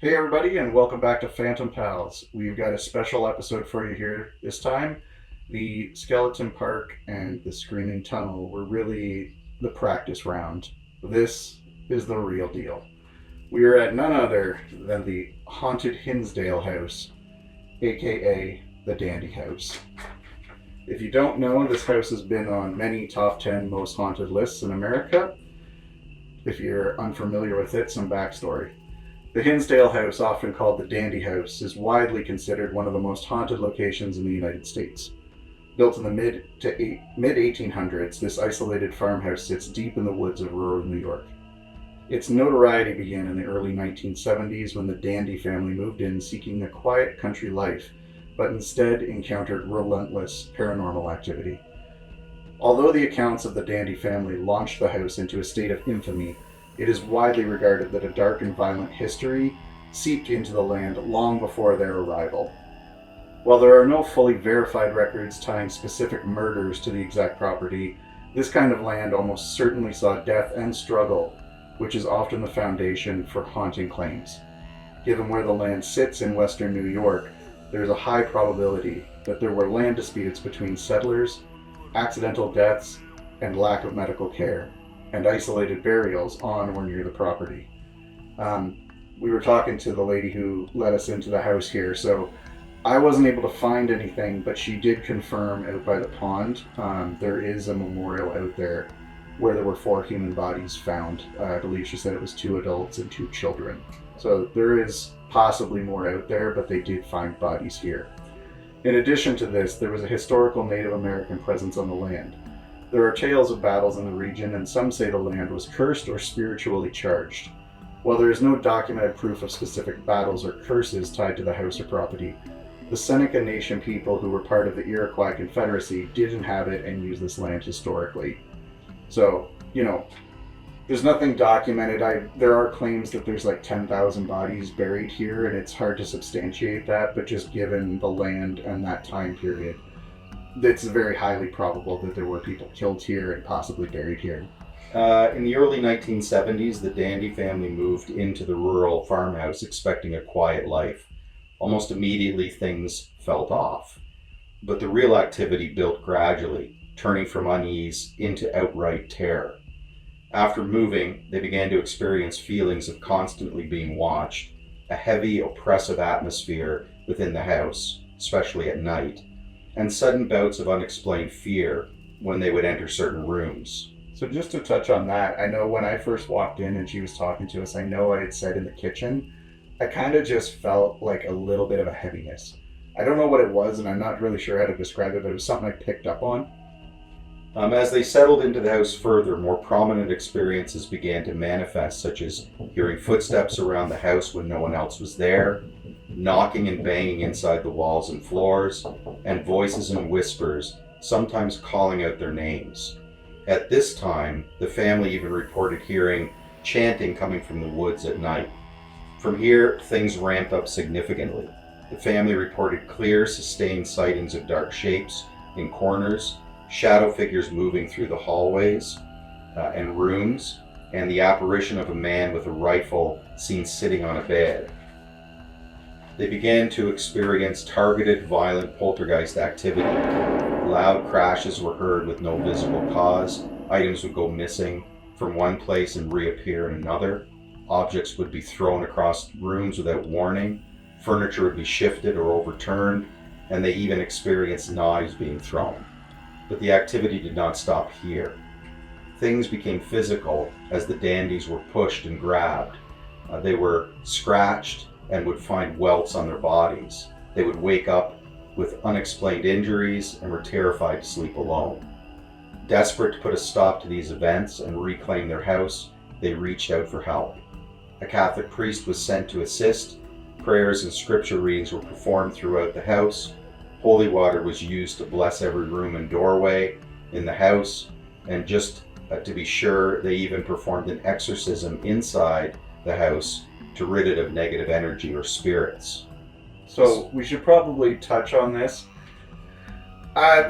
Hey everybody, and welcome back to Phantom Pals. We've got a special episode for you here this time. The Skeleton Park and the Screaming Tunnel were really the practice round. This is the real deal. We are at none other than the Haunted Hinsdale House, aka the Dandy House. If you don't know, this house has been on many top 10 most haunted lists in America. If you're unfamiliar with it, some backstory. The Hinsdale House, often called the Dandy House, is widely considered one of the most haunted locations in the United States. Built in the mid-1800s, this isolated farmhouse sits deep in the woods of rural New York. Its notoriety began in the early 1970s when the Dandy family moved in seeking a quiet country life, but instead encountered relentless paranormal activity. Although the accounts of the Dandy family launched the house into a state of infamy, it is widely regarded that a dark and violent history seeped into the land long before their arrival. While there are no fully verified records tying specific murders to the exact property, this kind of land almost certainly saw death and struggle, which is often the foundation for haunting claims. Given where the land sits in western New York, there is a high probability that there were land disputes between settlers, accidental deaths, and lack of medical care, and isolated burials on or near the property. We were talking to the lady who let us into the house here, so I wasn't able to find anything, but she did confirm out by the pond there is a memorial out there where there were 4 human bodies found. I believe she said it was 2 adults and 2 children. So there is possibly more out there, but they did find bodies here. In addition to this, there was a historical Native American presence on the land. There are tales of battles in the region, and some say the land was cursed or spiritually charged. While there is no documented proof of specific battles or curses tied to the house or property, the Seneca Nation people who were part of the Iroquois Confederacy did inhabit and use this land historically. So, there's nothing documented. There are claims that there's like 10,000 bodies buried here, and it's hard to substantiate that, but just given the land and that time period, it's very highly probable that there were people killed here and possibly buried here. In the early 1970s, the Dandy family moved into the rural farmhouse expecting a quiet life. Almost immediately, things felt off. But the real activity built gradually, turning from unease into outright terror. After moving, they began to experience feelings of constantly being watched, a heavy, oppressive atmosphere within the house, especially at night, and sudden bouts of unexplained fear when they would enter certain rooms. So just to touch on that, I know when I first walked in and she was talking to us, I know I had said in the kitchen, I kind of just felt like a little bit of a heaviness. I don't know what it was, and I'm not really sure how to describe it, but it was something I picked up on. As they settled into the house further, more prominent experiences began to manifest, such as hearing footsteps around the house when no one else was there, knocking and banging inside the walls and floors, and voices and whispers, sometimes calling out their names. At this time, the family even reported hearing chanting coming from the woods at night. From here, things ramped up significantly. The family reported clear, sustained sightings of dark shapes in corners, shadow figures moving through the hallways and rooms, and the apparition of a man with a rifle seen sitting on a bed. They began to experience targeted, violent poltergeist activity. Loud crashes were heard with no visible cause. Items would go missing from one place and reappear in another. Objects would be thrown across rooms without warning. Furniture would be shifted or overturned, and they even experienced knives being thrown. But the activity did not stop here. Things became physical as the dandies were pushed and grabbed. They were scratched and would find welts on their bodies. They would wake up with unexplained injuries and were terrified to sleep alone. Desperate to put a stop to these events and reclaim their house, they reached out for help. A Catholic priest was sent to assist. Prayers and scripture readings were performed throughout the house. Holy water was used to bless every room and doorway in the house, and just to be sure, they even performed an exorcism inside the house to rid it of negative energy or spirits. So we should probably touch on this.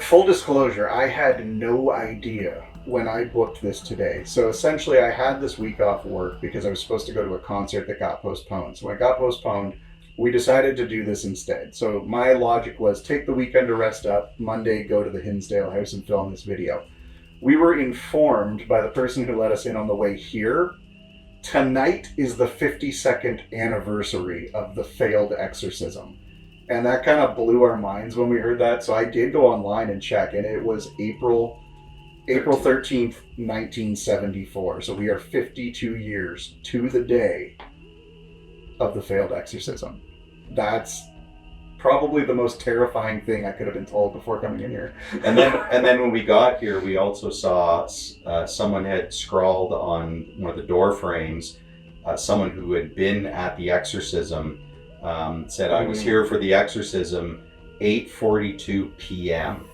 Full disclosure, I had no idea when I booked this today. So essentially, I had this week off work because I was supposed to go to a concert that got postponed. So when it got postponed, we decided to do this instead. So my logic was take the weekend to rest up, Monday go to the Hinsdale House and film this video. We were informed by the person who let us in on the way here, tonight is the 52nd anniversary of the failed exorcism. And that kind of blew our minds when we heard that. So I did go online and check, and it was April 13th, 1974. So we are 52 years to the day of the failed exorcism. That's probably the most terrifying thing I could have been told before coming in here. And then when we got here, we also saw someone had scrawled on one of the door frames, someone who had been at the exorcism said, I was here for the exorcism, 8:42 p.m.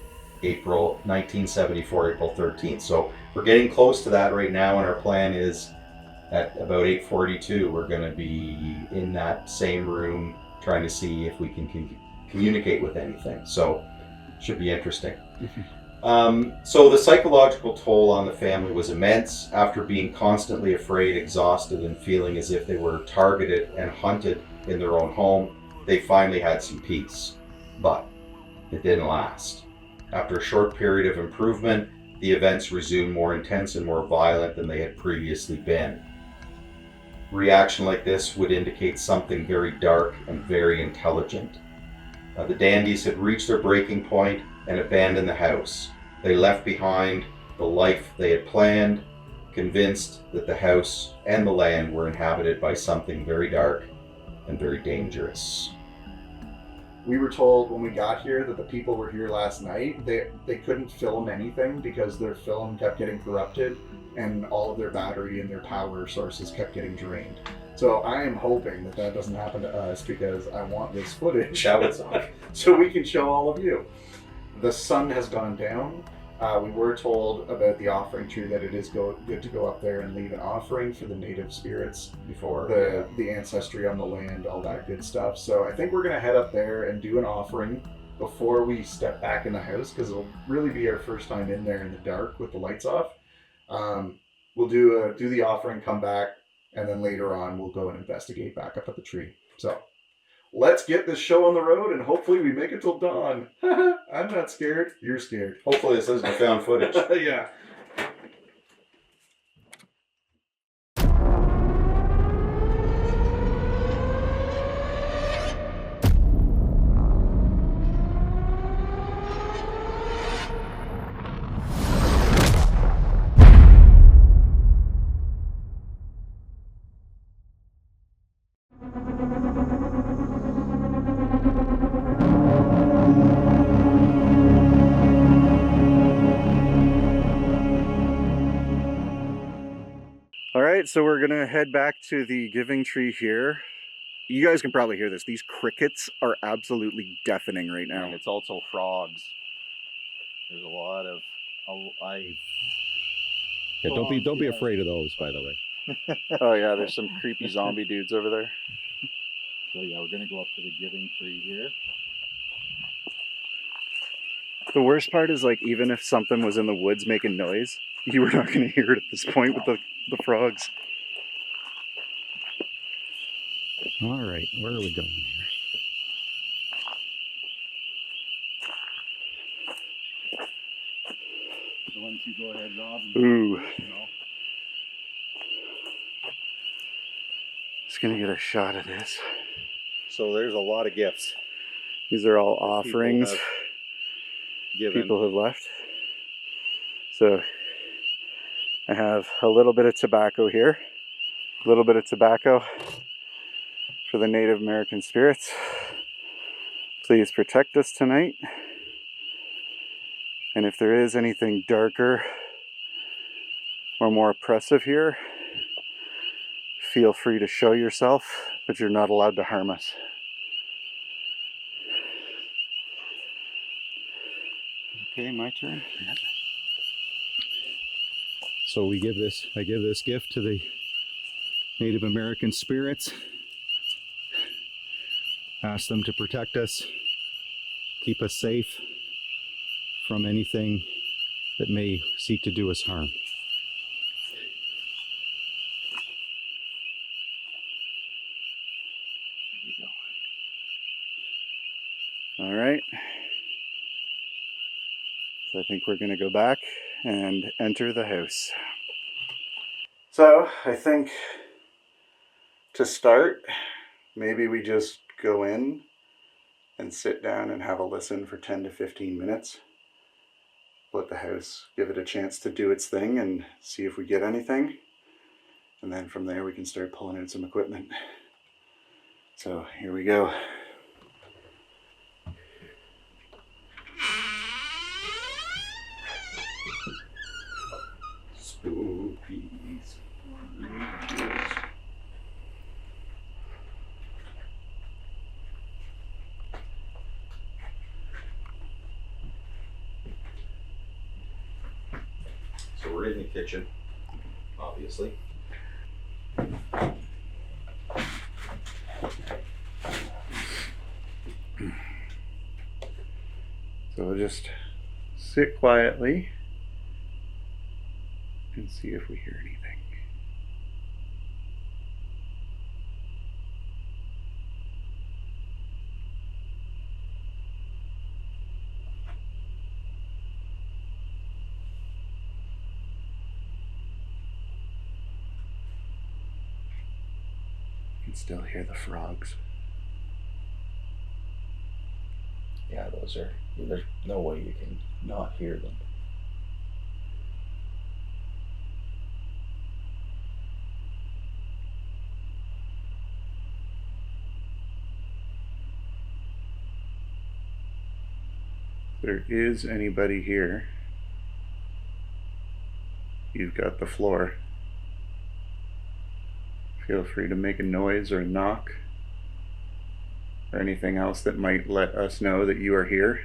April 1974, April 13th. So we're getting close to that right now, and our plan is at about 8:42 we're going to be in that same room trying to see if we can communicate with anything. So should be interesting. So the psychological toll on the family was immense. After being constantly afraid, exhausted, and feeling as if they were targeted and hunted in their own home, they finally had some peace. But it didn't last. After a short period of improvement, the events resumed more intense and more violent than they had previously been. Reaction like this would indicate something very dark and very intelligent. The dandies had reached their breaking point and abandoned the house. They left behind the life they had planned, convinced that the house and the land were inhabited by something very dark and very dangerous. We were told when we got here that the people were here last night. They couldn't film anything because their film kept getting corrupted and all of their battery and their power sources kept getting drained. So I am hoping that that doesn't happen to us because I want this footage. That would suck. So we can show all of you. The sun has gone down. We were told about the offering tree that it is good to go up there and leave an offering for the native spirits, Before the ancestry on the land, all that good stuff. So I think we're going to head up there and do an offering before we step back in the house, because it'll really be our first time in there in the dark with the lights off. We'll do the offering, come back, and then later on we'll go and investigate back up at the tree. So let's get this show on the road, and hopefully we make it till dawn. I'm not scared. You're scared. hopefully this isn't found footage. Yeah. All right, so we're gonna head back to the giving tree here. You guys can probably hear this. These crickets are absolutely deafening right now. And it's also frogs. There's a lot of Yeah, don't be afraid of those, by the way. Oh yeah, there's some creepy zombie dudes over there. So yeah, we're gonna go up to the giving tree here. The worst part is, like, even if something was in the woods making noise, you were not gonna hear it at this point with the frogs. All right, where are we going here? So why don't you go ahead, Rob? Ooh. You know. Just gonna get a shot of this. So there's a lot of gifts. These are all offerings people have left. So I have a little bit of tobacco here. A little bit of tobacco for the Native American spirits. Please protect us tonight. And if there is anything darker or more oppressive here, feel free to show yourself, but you're not allowed to harm us. Okay, my turn. Yep. So I give this gift to the Native American spirits. Ask them to protect us, keep us safe from anything that may seek to do us harm. All right. So I think we're going to go back and enter the house. So I think to start, maybe we just go in and sit down and have a listen for 10 to 15 minutes. Let the house give it a chance to do its thing and see if we get anything. And then from there we can start pulling out some equipment. So here we go. Spookies. So we're in the kitchen, obviously. So we'll just sit quietly and see if we hear anything. You can still hear the frogs. Yeah, there's no way you can not hear them. If there is anybody here, you've got the floor. Feel free to make a noise or knock or anything else that might let us know that you are here.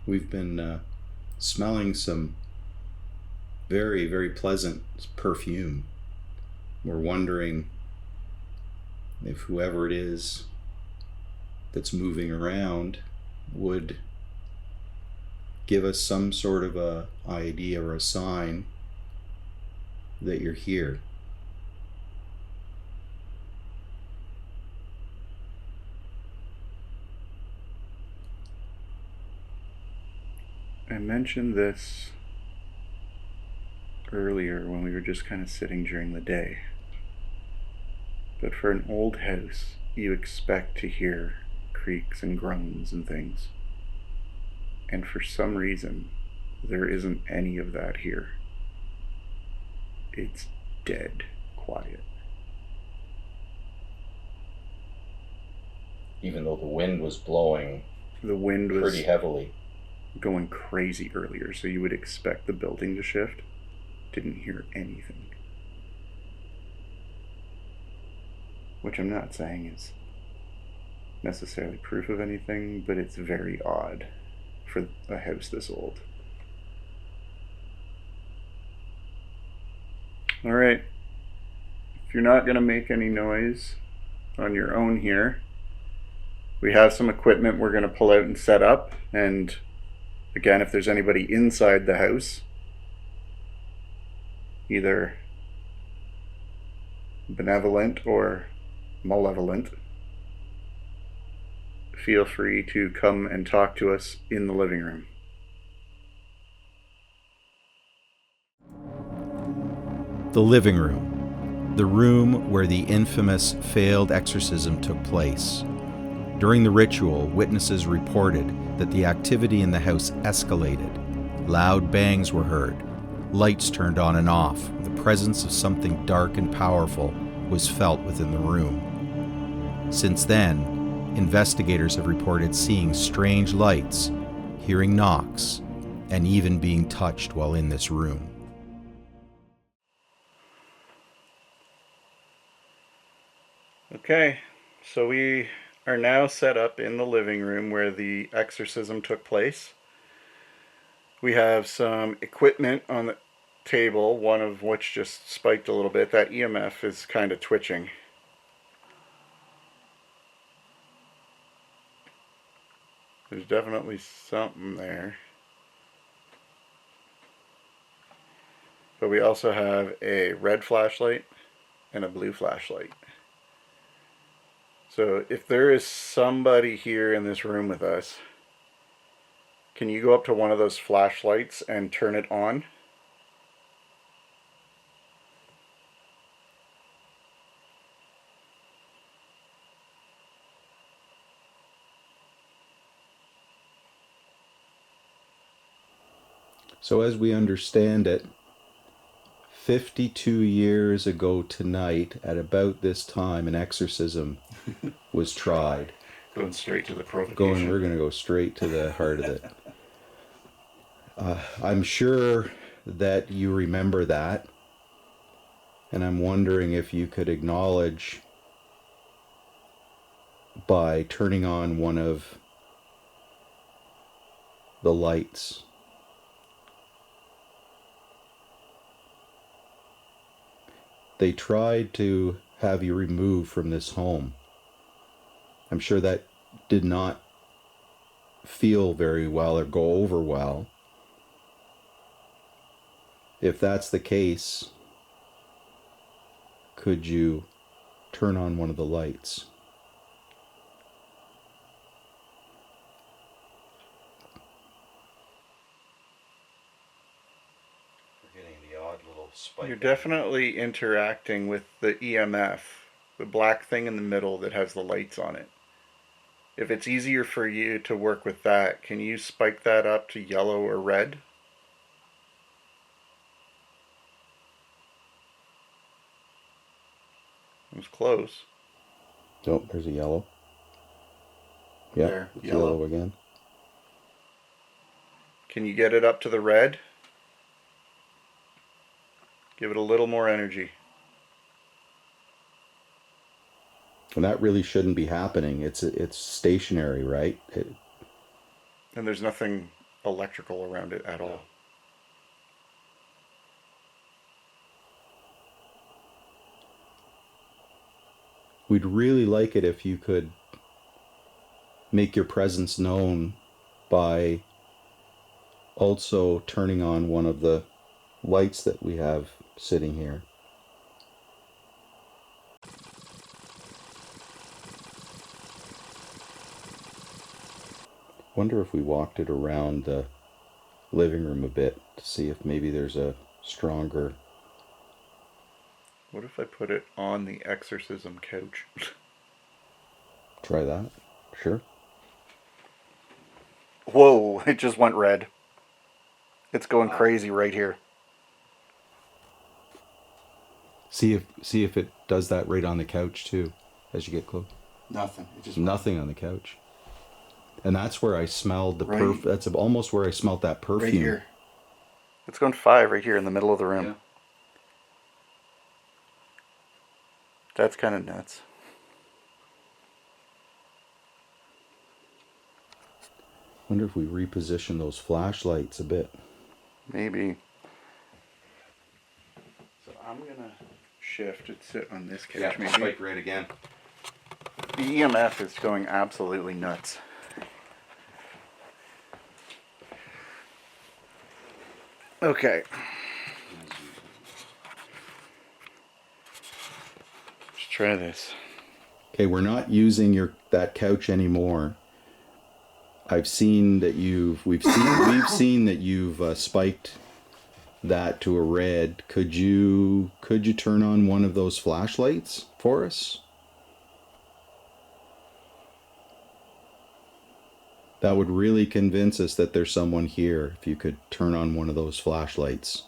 We've been smelling some very, very pleasant perfume. We're wondering if whoever it is that's moving around would give us some sort of a idea or a sign that you're here. I mentioned this earlier when we were just kind of sitting during the day. But for an old house, you expect to hear creaks and groans and things. And for some reason, there isn't any of that here. It's dead quiet. Even though the wind was blowing The wind was pretty heavily. going crazy earlier, so you would expect the building to shift. Didn't hear anything. Which I'm not saying is necessarily proof of anything, but it's very odd for a house this old. Alright, if you're not going to make any noise on your own here, we have some equipment we're going to pull out and set up, and again, if there's anybody inside the house, either benevolent or malevolent, feel free to come and talk to us in the living room. The living room. The room where the infamous failed exorcism took place. During the ritual, witnesses reported that the activity in the house escalated. Loud bangs were heard. Lights turned on and off. The presence of something dark and powerful was felt within the room. Since then, investigators have reported seeing strange lights, hearing knocks, and even being touched while in this room. Okay, so we are now set up in the living room where the exorcism took place. We have some equipment on the table, one of which just spiked a little bit. That EMF is kind of twitching. There's definitely something there. But we also have a red flashlight and a blue flashlight. So if there is somebody here in this room with us, can you go up to one of those flashlights and turn it on? So as we understand it, 52 years ago tonight, at about this time, an exorcism was tried. Going straight to the provocation. We're going to go straight to the heart of it. I'm sure that you remember that, and I'm wondering if you could acknowledge by turning on one of the lights. They tried to have you removed from this home. I'm sure that did not feel very well or go over well. If that's the case, could you turn on one of the lights? You're definitely interacting with the EMF, the black thing in the middle that has the lights on it. If it's easier for you to work with that, can you spike that up to yellow or red? It was close. Oh, there's a yellow. Yeah, there, it's yellow again. Can you get it up to the red? Give it a little more energy. And that really shouldn't be happening. It's stationary, right? And there's nothing electrical around it at all. We'd really like it if you could make your presence known by also turning on one of the lights that we have sitting here. Wonder if we walked it around the living room a bit to see if maybe there's a stronger... What if I put it on the exorcism couch? Try that. Sure. Whoa, it just went red. It's going crazy right here. See if it does that right on the couch too, as you get close. Nothing. It just Nothing on the couch. And that's where I smelled the perfume. That's almost where I smelled that perfume. right here. It's going 5 right here in the middle of the room. Yeah. That's kind of nuts. Wonder if we reposition those flashlights a bit. Maybe. So I'm gonna shift it, sit on this couch. Maybe. spike red again. The EMF is going absolutely nuts. Okay. Let's try this. Okay, we're not using that couch anymore. I've seen that we've seen that you've spiked that to a red. Could you turn on one of those flashlights for us? That would really convince us that there's someone here if you could turn on one of those flashlights.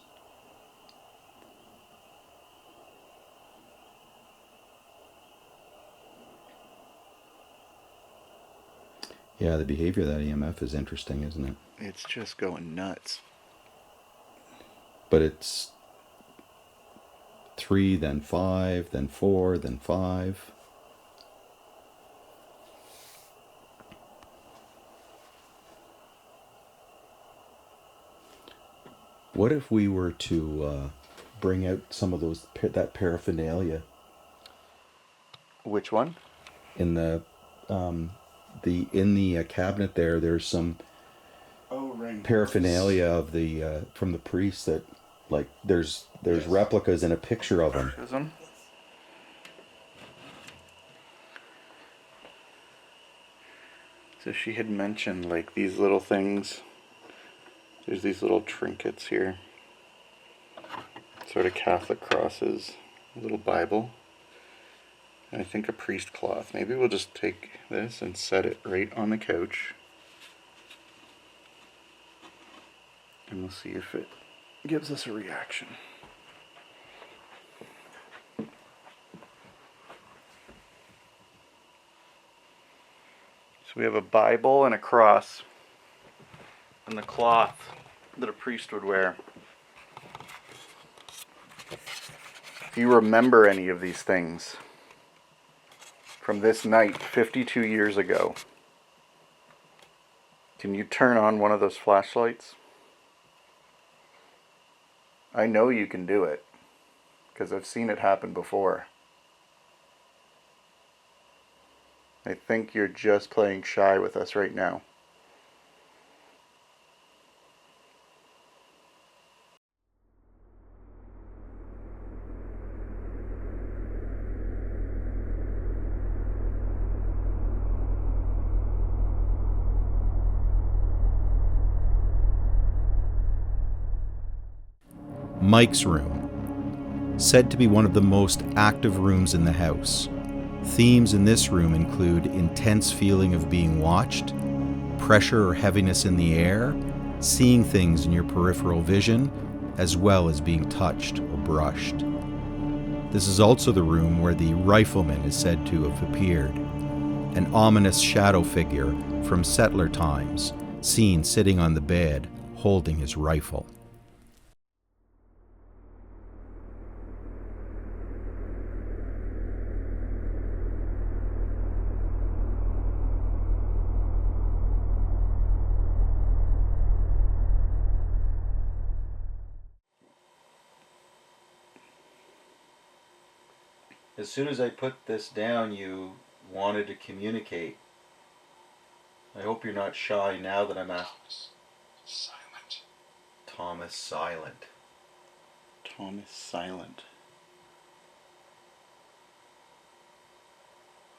Yeah, the behavior of that EMF is interesting, isn't it? It's just going nuts. But it's 3, then 5, then 4, then 5. What if we were to bring out some of that paraphernalia Which one? in the in the cabinet there's some paraphernalia of the from the priest that, like, there's replicas and a picture of him. So she had mentioned, like, these little things. There's these little trinkets here. Sort of Catholic crosses, a little Bible, and I think a priest cloth. Maybe we'll just take this and set it right on the couch. And we'll see if it gives us a reaction. So we have a Bible and a cross and the cloth that a priest would wear. If you remember any of these things from this night 52 years ago, can you turn on one of those flashlights? I know you can do it, because I've seen it happen before. I think you're just playing shy with us right now. Mike's room, said to be one of the most active rooms in the house. Themes in this room include intense feeling of being watched, pressure or heaviness in the air, seeing things in your peripheral vision, as well as being touched or brushed. This is also the room where the rifleman is said to have appeared, an ominous shadow figure from settler times, seen sitting on the bed, holding his rifle. As soon as I put this down, you wanted to communicate. I hope you're not shy now that I'm asked. Silent. Thomas Silent. Thomas Silent.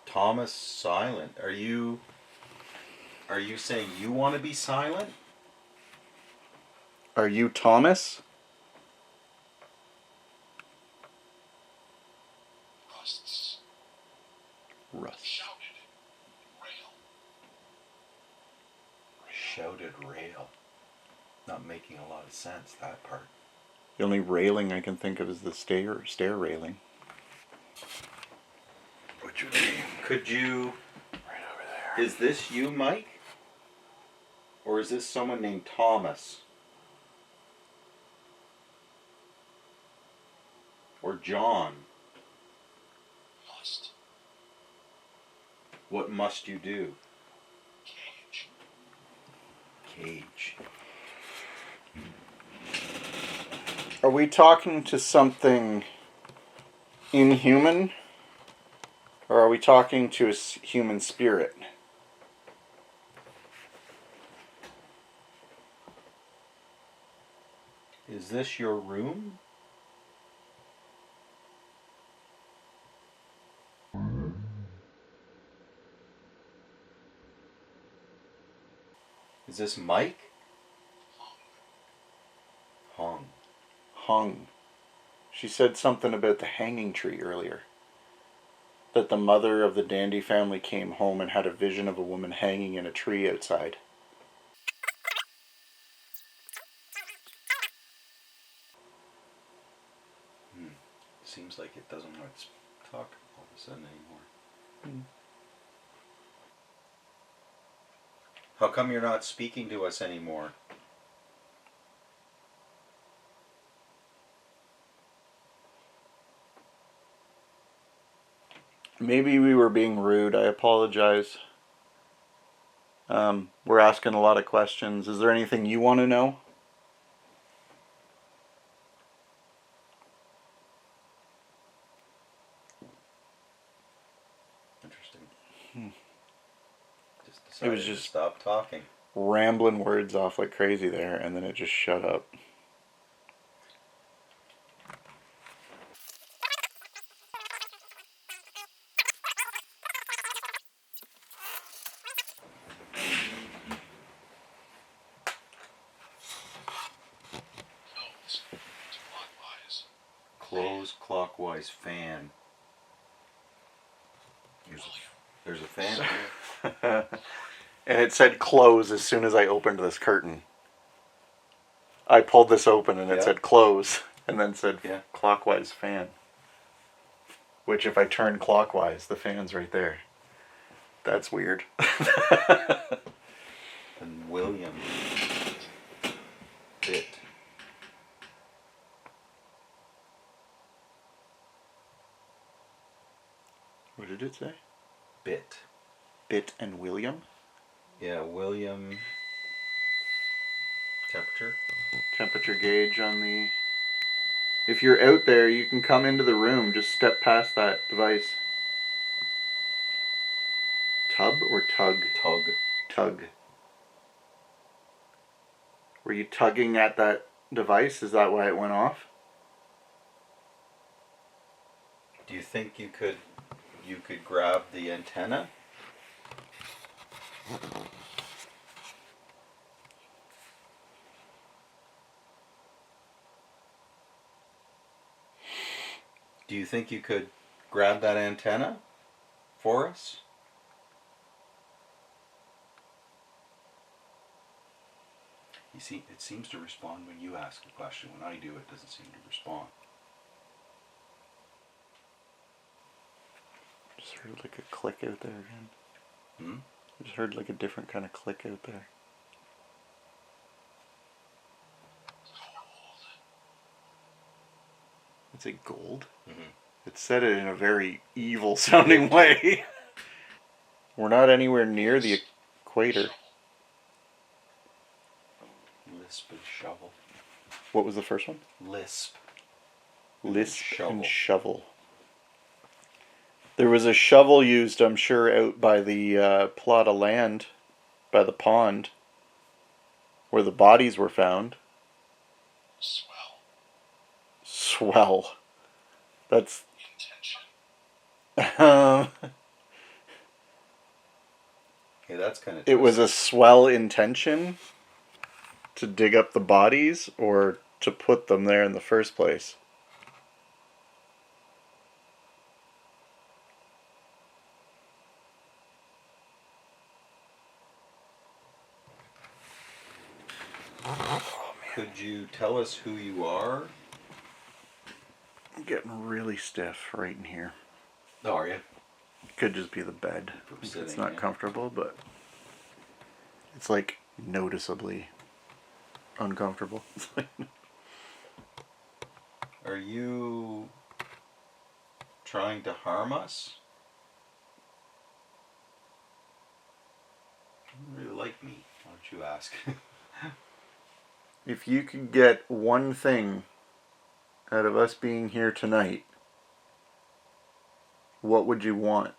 Thomas Silent. Are you saying you want to be silent? Are you Thomas? Rust. Shouted rail. Not making a lot of sense, that part. The only railing I can think of is the stair railing. What's your name? Could you... Right over there. Is this you, Mike? Or is this someone named Thomas? Or John? Must. What must you do? Cage. Are we talking to something inhuman? Or are we talking to a human spirit? Is this your room? Is this Mike? Hung. Hung. She said something about the hanging tree earlier. That the mother of the Dandy family came home and had a vision of a woman hanging in a tree outside. Seems like it doesn't want to talk all of a sudden anymore. How come you're not speaking to us anymore? Maybe we were being rude. I apologize. We're asking a lot of questions. Is there anything you want to know? Interesting. Decided was to just stop talking. rambling words off like crazy there, and then it just shut up. Close clockwise fan. There's a fan here. And it said close as soon as I opened this curtain. I pulled this open and it said close, and then said clockwise fan. Which, if I turn clockwise, the fan's right there. That's weird. And William. Bit. What did it say? Bit. Bit and William? Yeah, William. Temperature. Temperature gauge on the... If you're out there, you can come into the room. Just step past that device. Tub or tug? Tug. Tug. Were you tugging at that device? Is that why it went off? Do you think you could grab the antenna? Do you think you could grab that antenna for us? You see, it seems to respond when you ask a question. When I do, it doesn't seem to respond. Just heard like a click out there again. Hmm? I just heard like a different kind of click out there. It's a gold? Mm-hmm. It said it in a very evil sounding way. We're not anywhere near the equator. Lisp and shovel. What was the first one? Lisp. Lisp Shovel. and shovel. There was a shovel used, I'm sure, out by the plot of land, by the pond, where the bodies were found. Swell. That's... Yeah, that's kind of... It was a swell intention to dig up the bodies or to put them there in the first place. Could you tell us who you are? I'm getting really stiff right in here. Oh, are you? Could just be the bed. From It's sitting, not yeah. comfortable, but it's like noticeably uncomfortable. Are you trying to harm us? You really like me, why don't you ask? If you could get one thing out of us being here tonight, what would you want?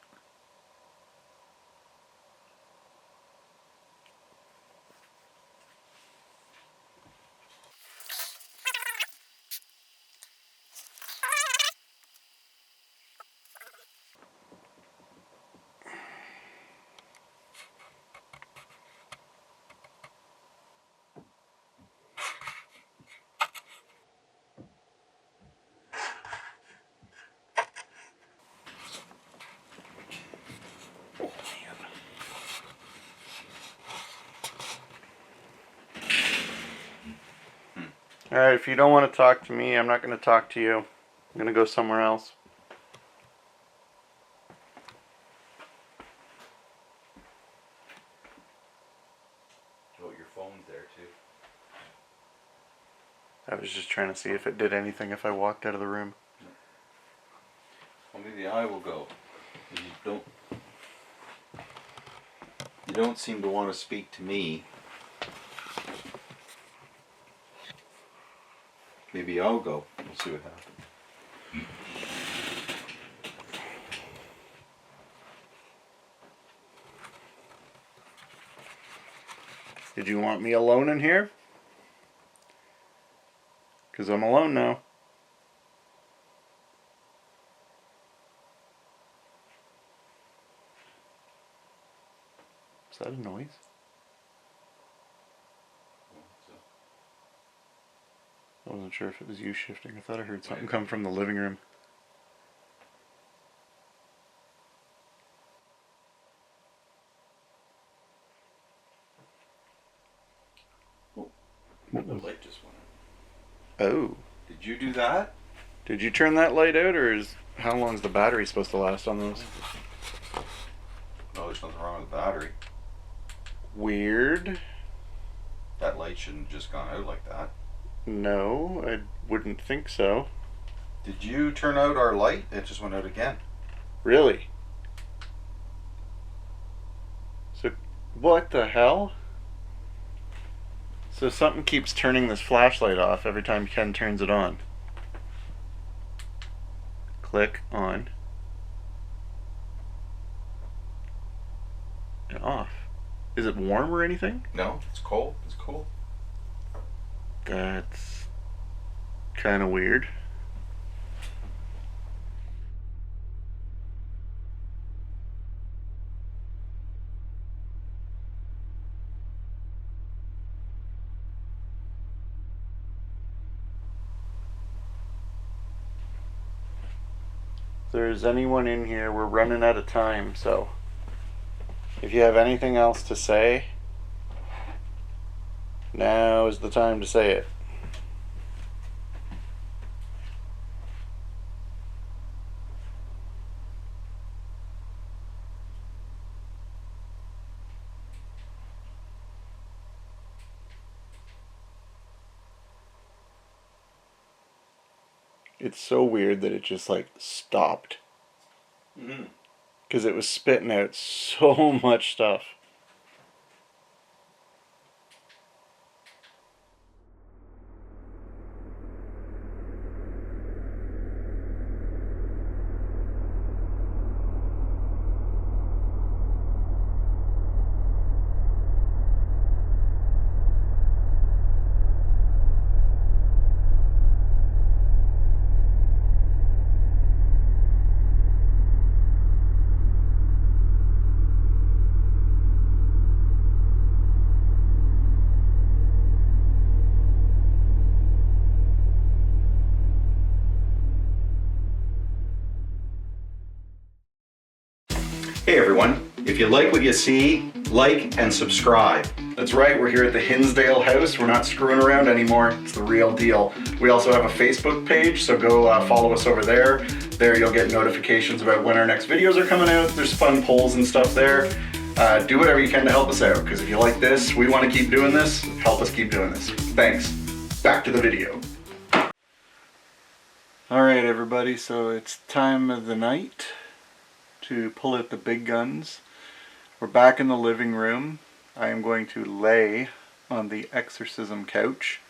Alright, if you don't want to talk to me, I'm not going to talk to you. I'm going to go somewhere else. Oh, your phone's there too. I was just trying to see if it did anything if I walked out of the room. Well, maybe I will go. You don't seem to want to speak to me. Maybe I'll go. We'll see what happens. Did you want me alone in here? Because I'm alone now. Is that a noise? I wasn't sure if it was you shifting. I thought I heard something come from the living room. The light just went out. Oh. Did you do that? Did you turn that light out, or how long is the battery supposed to last on those? No, there's nothing wrong with the battery. Weird. That light shouldn't have just gone out like that. No, I wouldn't think so. Did you turn out our light? It just went out again. Really? So, what the hell? So something keeps turning this flashlight off every time Ken turns it on. Click on. And off. Is it warm or anything? No, it's cold. It's cold. That's kind of weird. If there's anyone in here, we're running out of time, so if you have anything else to say, now is the time to say it. It's so weird that it just like stopped. Because it was spitting out so much stuff. Hey everyone, if you like what you see, like and subscribe. That's right, we're here at the Hinsdale House. We're not screwing around anymore. It's the real deal. We also have a Facebook page, so go follow us over there. There you'll get notifications about when our next videos are coming out. There's fun polls and stuff there. Do whatever you can to help us out, because if you like this, we want to keep doing this. Help us keep doing this. Thanks. Back to the video. Alright everybody, so it's time of the night to pull out the big guns. We're back in the living room. I am going to lay on the exorcism couch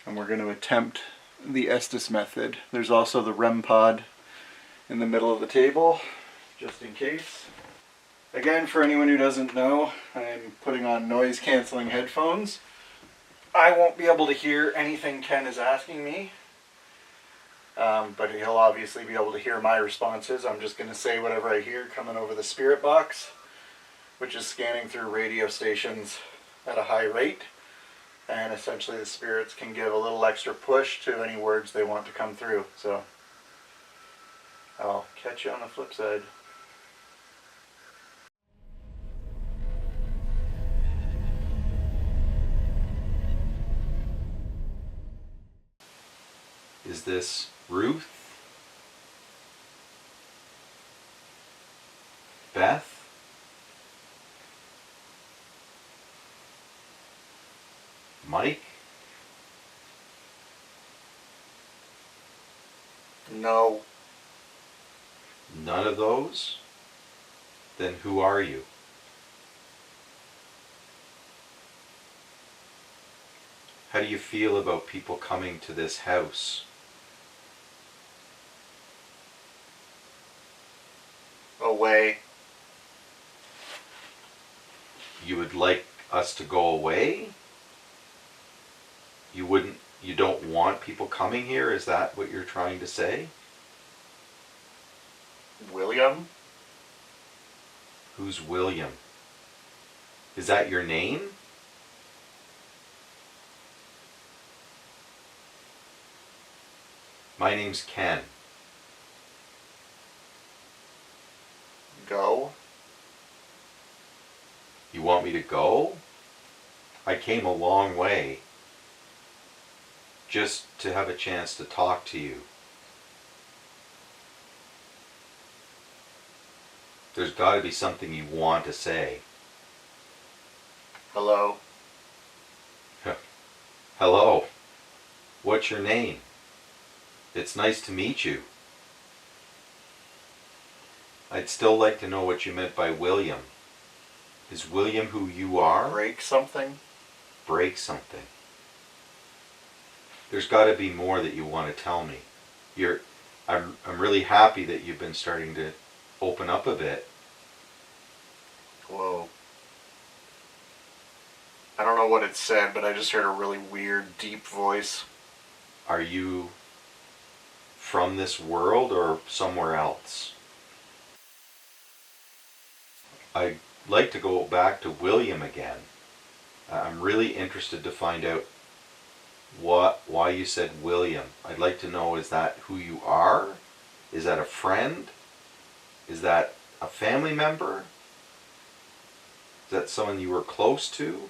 and we're going to attempt the Estes method. There's also the REM pod in the middle of the table, just in case. Again, for anyone who doesn't know, I'm putting on noise cancelling headphones. I won't be able to hear anything Ken is asking me. But he'll obviously be able to hear my responses. I'm just going to say whatever I hear coming over the spirit box, which is scanning through radio stations at a high rate. And essentially the spirits can give a little extra push to any words they want to come through. So I'll catch you on the flip side. Is this Ruth? Beth? Mike? No. None of those? Then who are you? How do you feel about people coming to this house? Away. You would like us us to go away? You don't want people coming here? Is that what you're trying to say? William? Who's William? Is that your name? My name's Ken. Go? You want me to go? I came a long way just to have a chance to talk to you. There's got to be something you want to say. Hello? Hello. What's your name? It's nice to meet you. I'd still like to know what you meant by William. Is William who you are? Break something? Break something. There's got to be more that you want to tell me. I'm really happy that you've been starting to open up a bit. Whoa. I don't know what it said, but I just heard a really weird, deep voice. Are you from this world or somewhere else? I'd like to go back to William again. I'm really interested to find out why you said William. I'd like to know, is that who you are? Is that a friend? Is that a family member? Is that someone you were close to?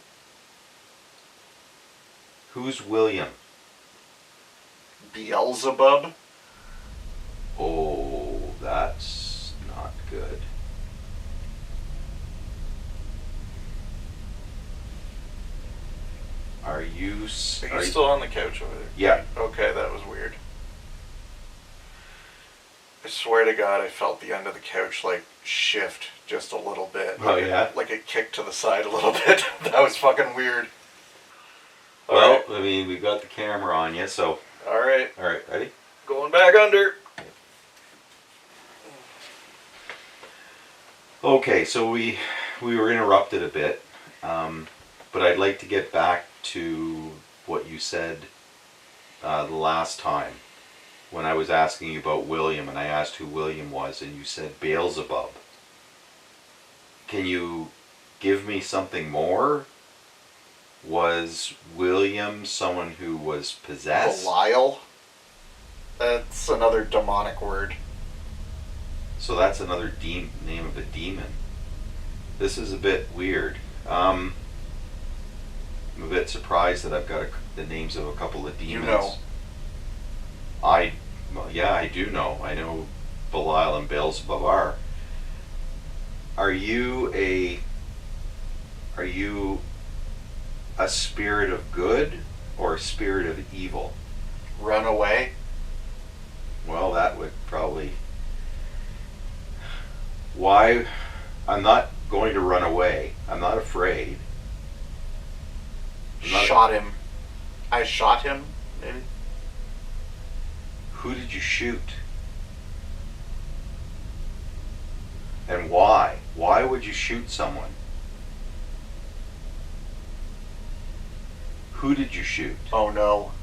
Who's William? Beelzebub? Oh, that's not good. Are you still on the couch over there? Yeah. Okay, that was weird. I swear to God, I felt the end of the couch like shift just a little bit. Oh, yeah? Like it kicked to the side a little bit. That was fucking weird. Well, Alright. I mean, we've got the camera on you, so... Alright. Alright, ready? Going back under. Okay, so we were interrupted a bit, but I'd like to get back to what you said the last time when I was asking you about William, and I asked who William was, and you said Beelzebub. Can you give me something more? Was William someone who was possessed? Belial? That's another demonic word. So that's another name of a demon. This is a bit weird. I'm a bit surprised that I've got the names of a couple of demons. You know. Yeah, I do know. I know Belial and Beelzebub are. Are you a spirit of good or a spirit of evil? Run away? Well, that would probably... Why? I'm not going to run away. I'm not afraid. Shot him. I shot him, maybe? Who did you shoot? And why? Why would you shoot someone? Who did you shoot? Oh no.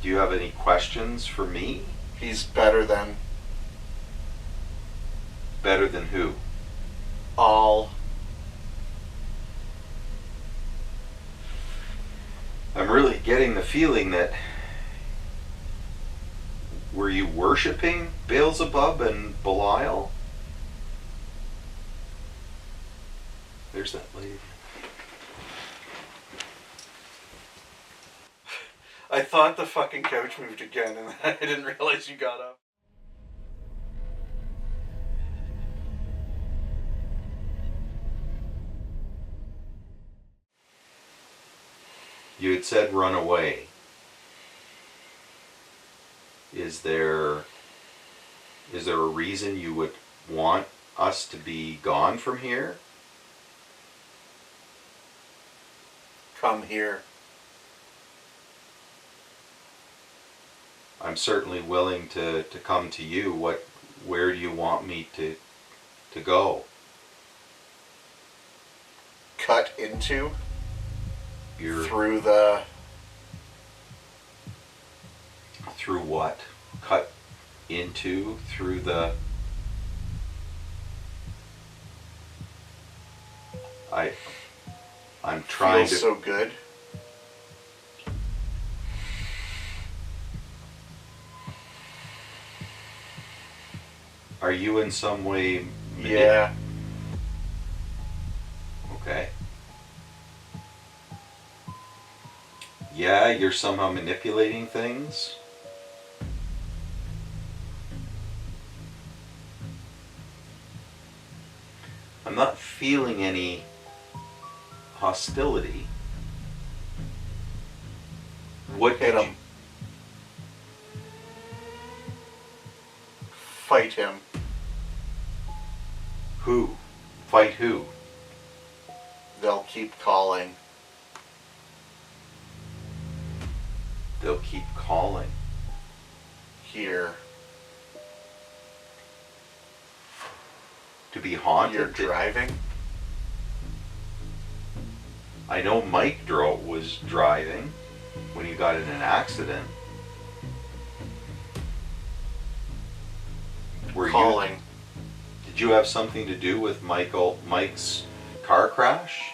Do you have any questions for me? He's better than Better than who? all. I'm really getting the feeling that... Were you worshipping Beelzebub and Belial? There's that lady. I thought the fucking couch moved again and I didn't realize you got up. You had said run away. Is there a reason you would want us to be gone from here? Come here. I'm certainly willing to come to you. Where do you want me to go? cut into You're through the... through what? Cut into through the... I'm trying feels to... so good. Are you in some way... Yeah. Okay. Yeah, you're somehow manipulating things? I'm not feeling any hostility. What Hit did him. Fight him. Who? Fight who? They'll keep calling. They'll keep calling. Here. To be haunted? You're driving? I know Mike was driving when he got in an accident. Were Calling. Did you have something to do with Mike's car crash?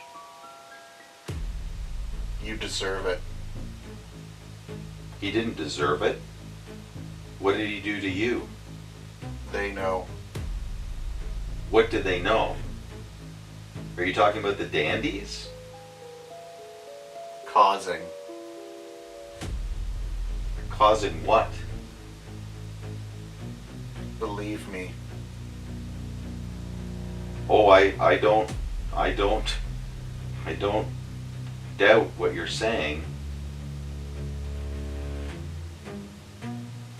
You deserve it. He didn't deserve it. What did he do to you? They know. What did they know? Are you talking about the dandies? Causing. Causing what? Believe me. Oh, I don't doubt what you're saying.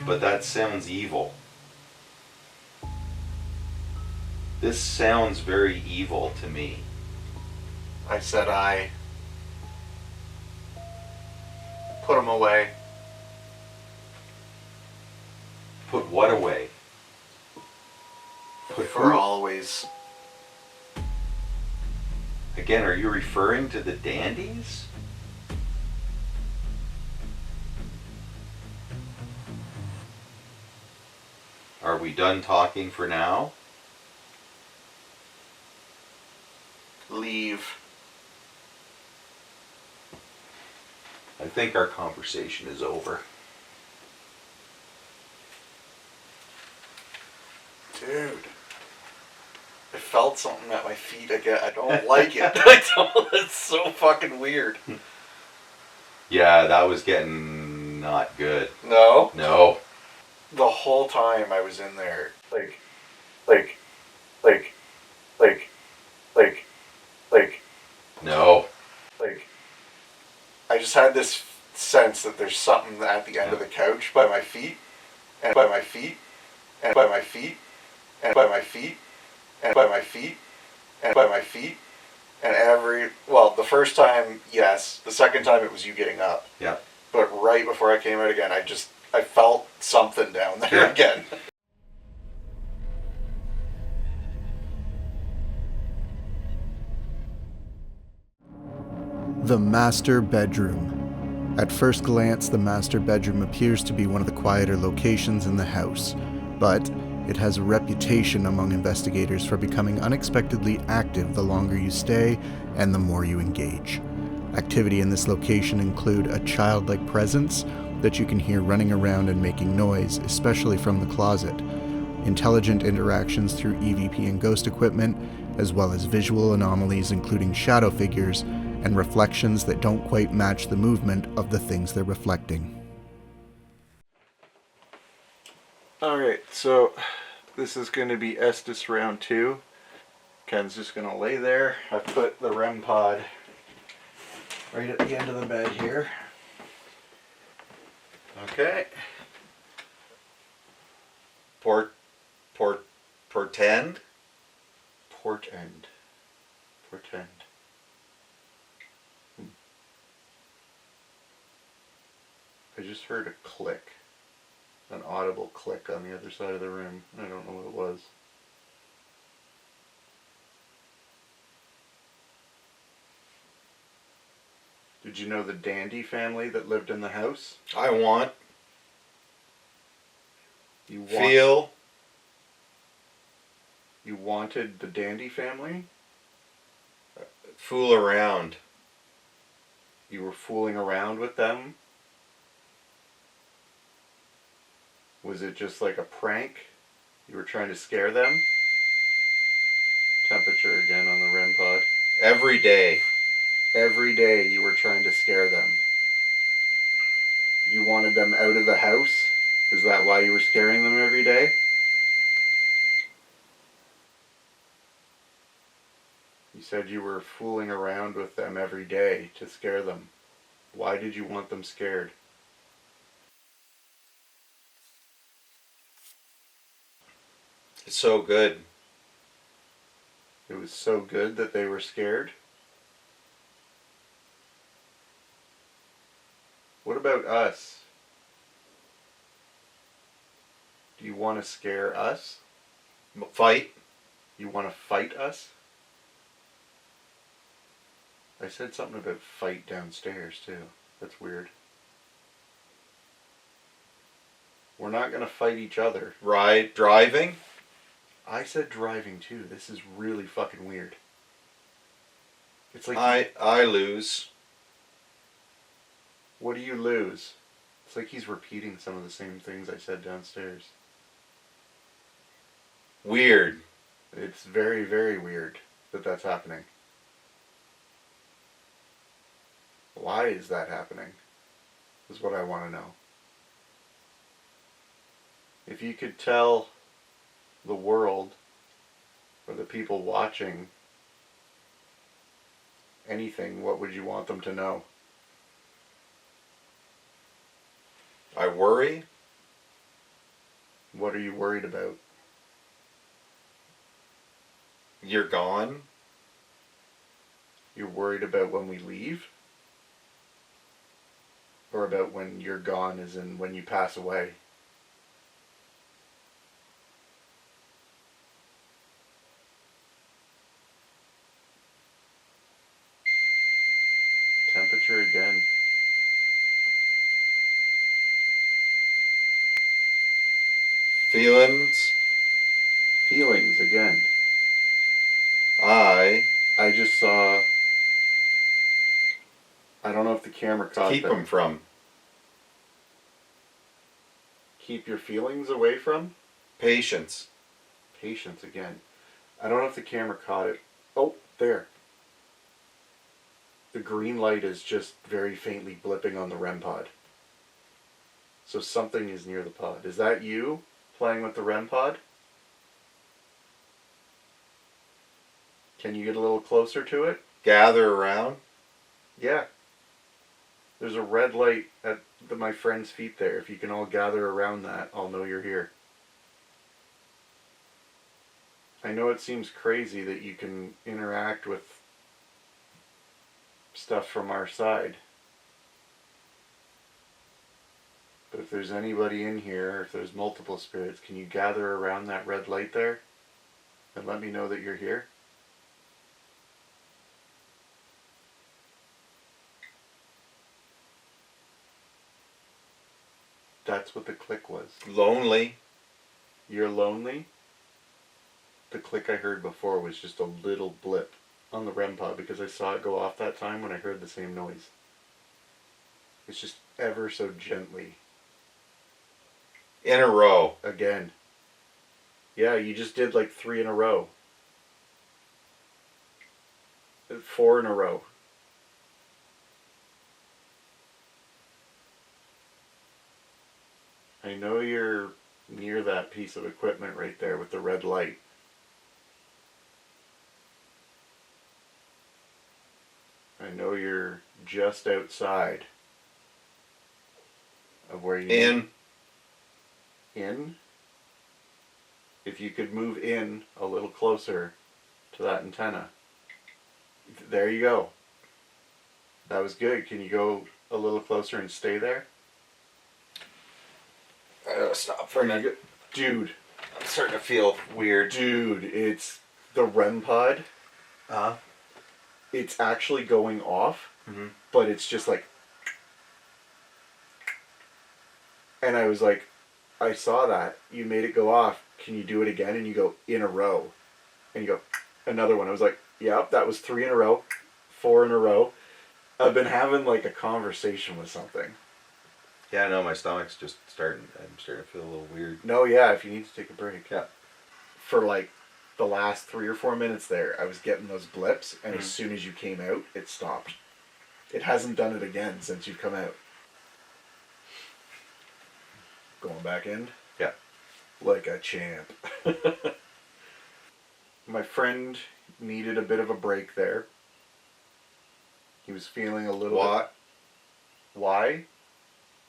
But that sounds evil. This sounds very evil to me. I said I. Put him away. Put what away? Put For who? always. Again, are you referring to the dandies? Are we done talking for now? Leave. I think our conversation is over. Dude. I felt something at my feet again. I don't like it. I don't. It's so fucking weird. Yeah, that was getting not good. No? No. The whole time I was in there, like, No. I just had this sense that there's something at the end of the couch by my feet, and by my feet, and by my feet, and by my feet, and by my feet, and by my feet, and the first time, yes. The second time it was you getting up. Yeah. But right before I came out again, I felt something down there again. The master bedroom. At first glance, the master bedroom appears to be one of the quieter locations in the house, but it has a reputation among investigators for becoming unexpectedly active the longer you stay and the more you engage. Activity in this location include a childlike presence that you can hear running around and making noise, especially from the closet, intelligent interactions through EVP and ghost equipment, as well as visual anomalies including shadow figures and reflections that don't quite match the movement of the things they're reflecting. Alright, so this is going to be Estes round 2. Ken's just going to lay there. I put the REM pod right at the end of the bed here. Okay. Portend? Portend. I just heard a click. An audible click on the other side of the room. I don't know what it was. Did you know the Dandy family that lived in the house? I want, You want, feel, You wanted the Dandy family? fool around. You were fooling around with them? Was it just like a prank? You were trying to scare them? Temperature again on the REM pod. Every day. Every day you were trying to scare them. You wanted them out of the house? Is that why you were scaring them every day? You said you were fooling around with them every day to scare them. Why did you want them scared? It's so good. It was so good that they were scared? What about us? Do you want to scare us? Fight. You want to fight us? I said something about fight downstairs too. That's weird. We're not going to fight each other. Ride. Driving. I said driving too. This is really fucking weird. It's like I lose. What do you lose? It's like he's repeating some of the same things I said downstairs. Weird. It's very, very weird that that's happening. Why is that happening? Is what I want to know. If you could tell the world or the people watching anything, what would you want them to know? I worry. What are you worried about? You're gone. You're worried about when we leave? Or about when you're gone as in when you pass away? Temperature again. Feelings. Feelings again. I I just saw... I don't know if the camera caught keep them. them from. Keep your feelings away from? Patience. Patience again. I don't know if the camera caught it. Oh, there. The green light is just very faintly blipping on the REM pod. So something is near the pod. Is that you playing with the REM pod? Can you get a little closer to it? Gather around. Yeah. There's a red light at my friend's feet there. If you can all gather around that, I'll know you're here. I know it seems crazy that you can interact with stuff from our side. But if there's anybody in here, or if there's multiple spirits, can you gather around that red light there and let me know that you're here? That's what the click was. Lonely. You're lonely? The click I heard before was just a little blip on the REM pod because I saw it go off that time when I heard the same noise. It's just ever so gently. In a row. Again. Yeah, you just did like 3 in a row. 4 in a row. I know you're near that piece of equipment right there with the red light. I know you're just outside of where you In. In? If you could move in a little closer to that antenna. There you go. That was good. Can you go a little closer and stay there? I gotta stop for a minute. Dude. I'm starting to feel weird. Dude, it's the REM pod. It's actually going off. but it's just like, and I was like, I saw that. You made it go off. Can you do it again? And you go, in a row. And you go, another one. I was like, yep, that was 3 in a row, 4 in a row. I've been having like a conversation with something. Yeah, no, my stomach's just starting. I'm starting to feel a little weird. No, yeah, if you need to take a break. Yeah. For like the last 3 or 4 minutes there, I was getting those blips, and as soon as you came out, it stopped. It hasn't done it again since you've come out. Going back in? Yeah. Like a champ. My friend needed a bit of a break there. He was feeling a little What? bit... Why?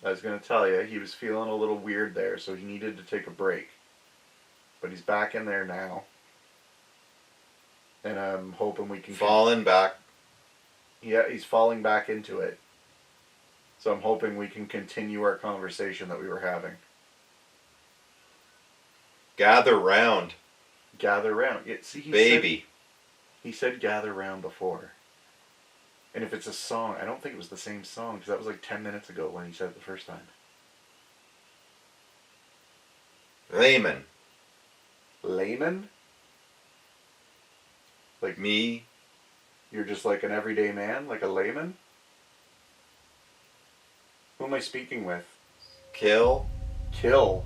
I was going to tell you. He was feeling a little weird there, so he needed to take a break. But he's back in there now. And I'm hoping we can... Falling back. Yeah, he's falling back into it. So I'm hoping we can continue our conversation that we were having. Gather round. Gather round. Yeah, see, Baby. He said gather round before. And if it's a song, I don't think it was the same song, because that was like 10 minutes ago when he said it the first time. Layman. Layman? Like Me. you're just like an everyday man? Like a layman? Who am I speaking with? Kill. Kill.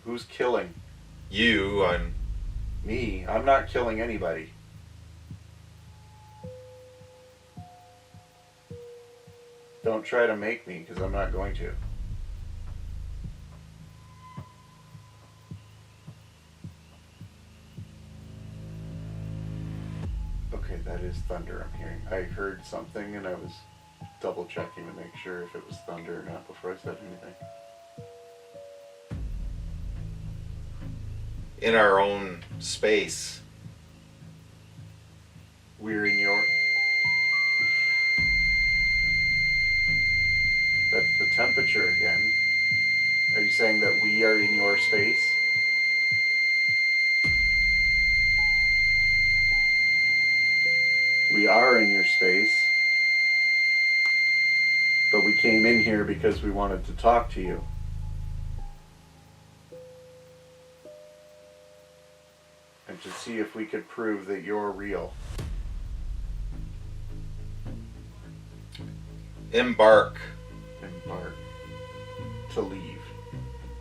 Who's killing? You. I'm... Me. I'm not killing anybody. Don't try to make me, because I'm not going to. Okay, that is thunder I'm hearing. I heard something and I was double checking to make sure if it was thunder or not before I said anything. In our own space. We're in your... That's the temperature again. Are you saying that we are in your space? We are in your space. But we came in here because we wanted to talk to you. And to see if we could prove that you're real. Embark. Embark. To leave.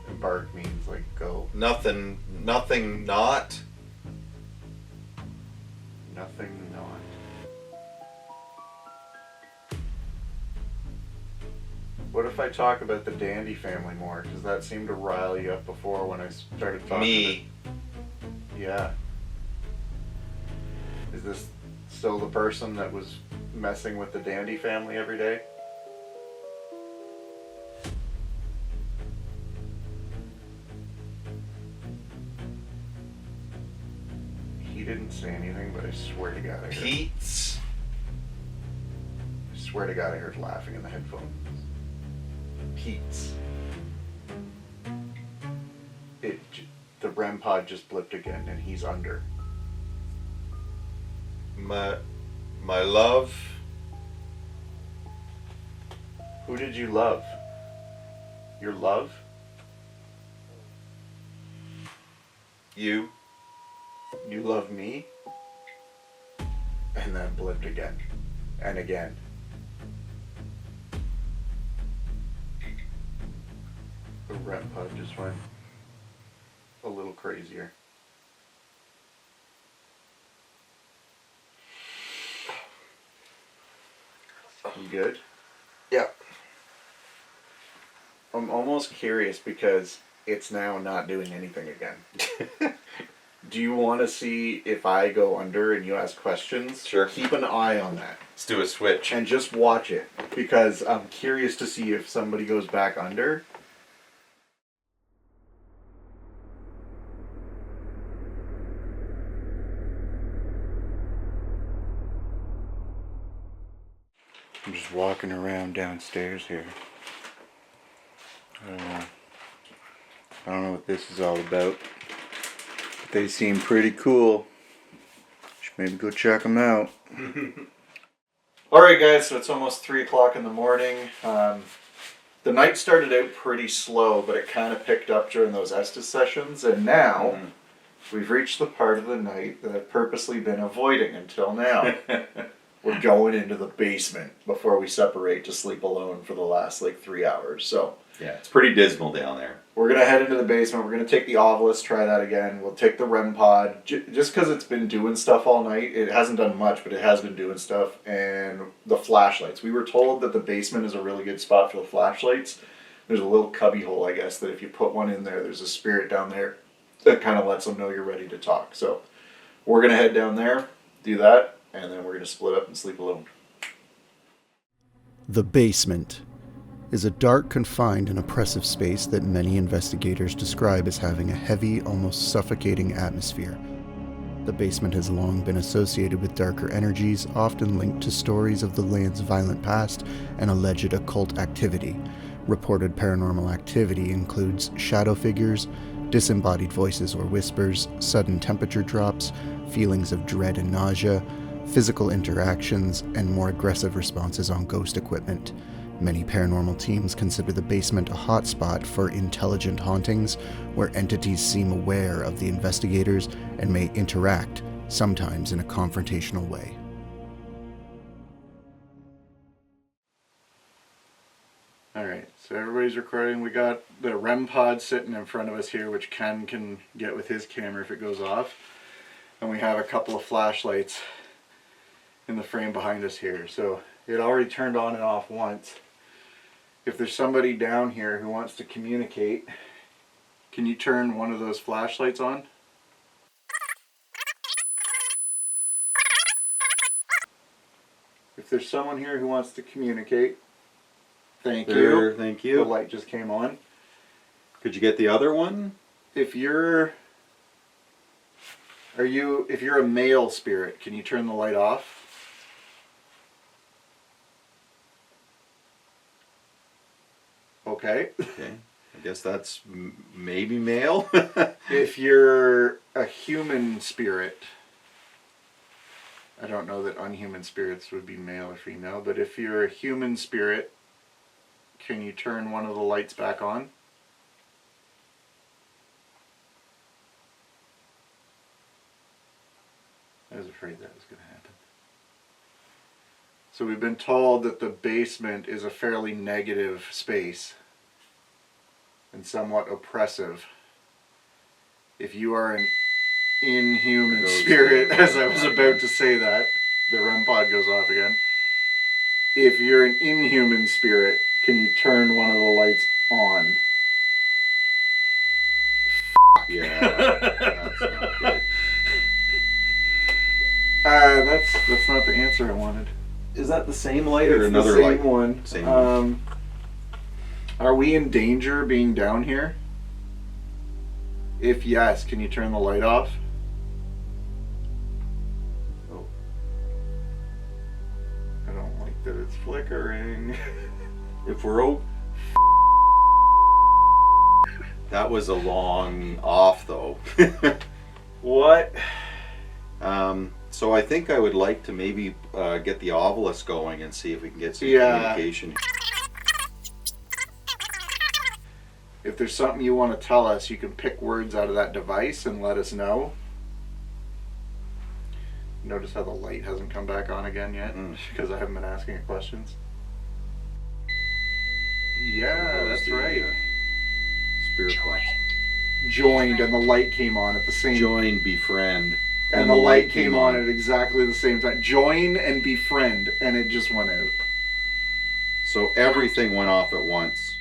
Embark means like go. Nothing not. Nothing not. What if I talk about the Dandy family more? Because that seemed to rile you up before when I started talking. Me. Yeah. Is this still the person that was messing with the Dandy family every day? He didn't say anything, but I swear to God I heard. Pete's. I swear to God I heard laughing in the headphones. Pete's. The REM pod just blipped again, and he's under. My love. Who did you love? Your love? You. You love me? And then blipped again. And again. The REM pod just went a little crazier. You good? Yeah. I'm almost curious because it's now not doing anything again. Do you want to see if I go under and you ask questions? Sure. Keep an eye on that. Let's do a switch. And just watch it. Because I'm curious to see if somebody goes back under. I'm just walking around downstairs here. I don't know what this is all about. But they seem pretty cool. maybe go check them out. Alright guys, so it's almost 3 o'clock in the morning. The night started out pretty slow, but it kind of picked up during those Estes sessions, and now we've reached the part of the night that I've purposely been avoiding until now. We're going into the basement before we separate to sleep alone for the last 3 hours. So Yeah, it's pretty dismal down there. we're going to head into the basement. We're going to take the HUAILux, try that again. We'll take the REM pod. Just because it's been doing stuff all night. It hasn't done much, but it has been doing stuff. And the flashlights. We were told that the basement is a really good spot for the flashlights. There's a little cubby hole, I guess, that if you put one in there, there's a spirit down there that kind of lets them know you're ready to talk. So we're going to head down there, do that, and then we're going to split up and sleep alone. The basement is a dark, confined, and oppressive space that many investigators describe as having a heavy, almost suffocating atmosphere. The basement has long been associated with darker energies, often linked to stories of the land's violent past and alleged occult activity. Reported paranormal activity includes shadow figures, disembodied voices or whispers, sudden temperature drops, feelings of dread and nausea, physical interactions, and more aggressive responses on ghost equipment. Many paranormal teams consider the basement a hotspot for intelligent hauntings, where entities seem aware of the investigators and may interact, sometimes in a confrontational way. Alright, so everybody's recording. We got the REM pod sitting in front of us here, which Ken can get with his camera if it goes off. And we have a couple of flashlights in the frame behind us here. So it already turned on and off once. If there's somebody down here who wants to communicate, can you turn one of those flashlights on? If there's someone here who wants to communicate, thank you. Thank The you. light just came on. Could you get the other one? If you're a male spirit, can you turn the light off? Okay. Okay. I guess that's maybe male. If you're a human spirit, I don't know that unhuman spirits would be male or female, but if you're a human spirit, can you turn one of the lights back on? I was afraid that was going to happen. So we've been told that the basement is a fairly negative space and somewhat oppressive. If you are an inhuman spirit, as I was about to say that, the REM pod goes off again. If you're an inhuman spirit, can you turn one of the lights on? Yeah, that's not good. That's not the answer I wanted. Is that the same light or It's another the same light? one. Same one. Are we in danger being down here? If yes, can you turn the light off? Oh. I don't like that it's flickering. If we're that was a long off though. What? So I think I would like to maybe get the HUAILux going and see if we can get some Yeah. communication. If there's something you want to tell us, you can pick words out of that device and let us know. Notice how the light hasn't come back on again yet? Because I haven't been asking it questions. Yeah, that's right. Spirit box. Joined and the light came on at the same time. Join, befriend. And the light came on at exactly the same time. Join and befriend, and it just went out. So everything went off at once.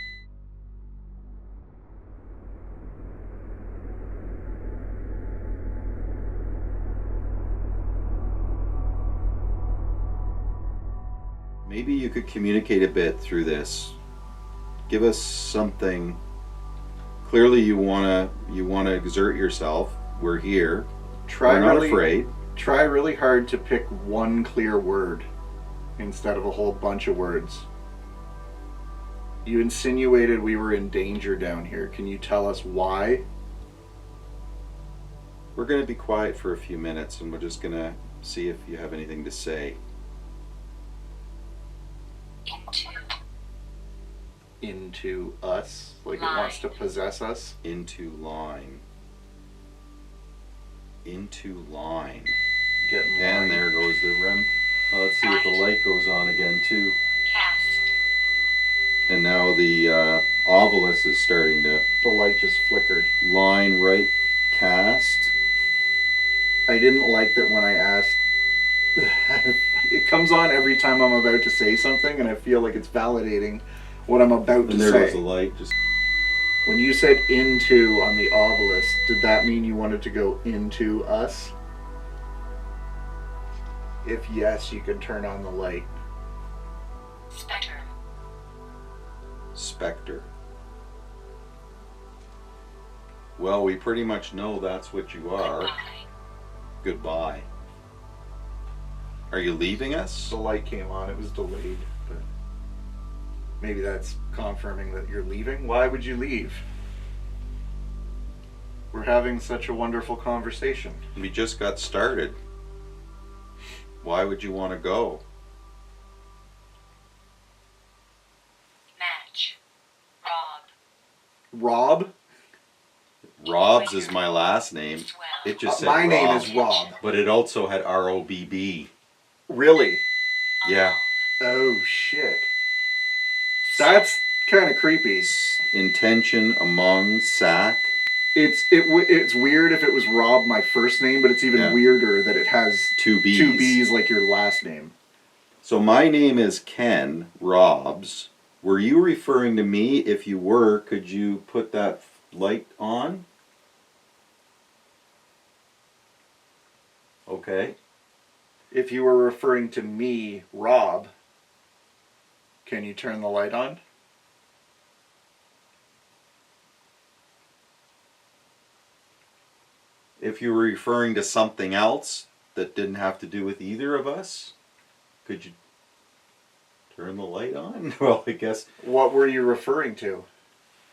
Maybe you could communicate a bit through this. Give us something. Clearly you wanna exert yourself. We're here. We're not afraid. Try really hard to pick one clear word instead of a whole bunch of words. You insinuated we were in danger down here. Can you tell us why? We're going to be quiet for a few minutes and we're just going to see if you have anything to say. Into us, like Line. it wants to possess us. Into line. Into line. Get in And line. there goes the REM. Well, let's see if the light goes on again too. Cast. And now the obelisk is starting to The light just flickered. line right cast. I didn't like that when I asked. It comes on every time I'm about to say something, and I feel like it's validating what I'm about to And there say. goes the light. Just When you said into on the obelisk, did that mean you wanted to go into us? If yes, you can turn on the light. Spectre. Spectre. Well, we pretty much know that's what you are. Goodbye. Goodbye. Are you leaving us? The light came on, it was delayed, but maybe that's confirming that you're leaving. Why would you leave? We're having such a wonderful conversation. We just got started. Why would you want to go? Match. Rob. Rob? Rob's is my last name. Swell. It just said My name Rob, is Rob. but it also had ROBB. Really? Yeah. Oh shit. That's kind of creepy. Intention among sack. It's weird if it was Rob, my first name, but it's even Yeah. weirder that it has Two B's. two B's like your last name. So my name is Ken Robs. Were you referring to me? If you were, could you put that light on? Okay. If you were referring to me, Rob, can you turn the light on? If you were referring to something else that didn't have to do with either of us, could you turn the light on? Well, I guess What were you referring to?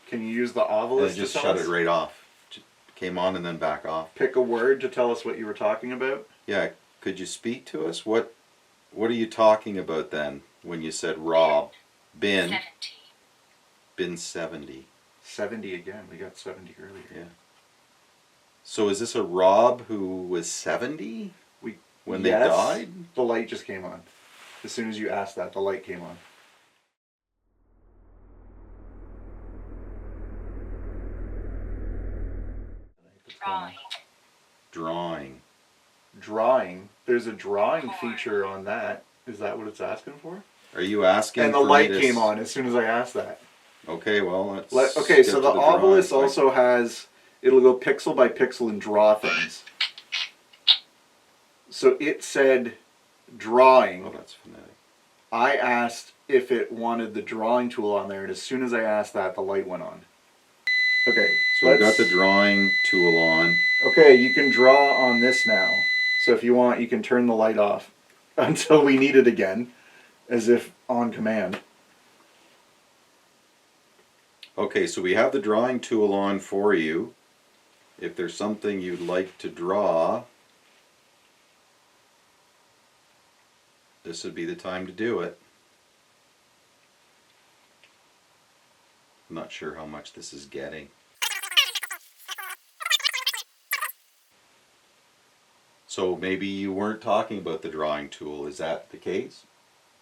Can you use the I obelisk just to tell shut us? it right off. Came on and then back off. Pick a word to tell us what you were talking about. Yeah, could you speak to us? What are you talking about then when you said Rob? Bin 70. 70. 70 again. We got 70 earlier. Yeah. So is this a Rob who was 70 when they Yes. died? The light just came on. As soon as you asked that, the light came on. Drawing. Drawing. Drawing. There's a drawing feature on that. Is that what it's asking for? Are you asking? And the for me light to came on as soon as I asked that. Okay, well let's. Okay, get so to the drawing. obelisk also has, it'll go pixel by pixel and draw things. So it said drawing. Oh, that's phonetic. I asked if it wanted the drawing tool on there, and as soon as I asked that, the light went on. Okay, So we've got the drawing tool on. Okay, you can draw on this now. So if you want, you can turn the light off until we need it again, as if on command. Okay, so we have the drawing tool on for you. If there's something you'd like to draw, this would be the time to do it. I'm not sure how much this is getting. So maybe you weren't talking about the drawing tool. Is that the case?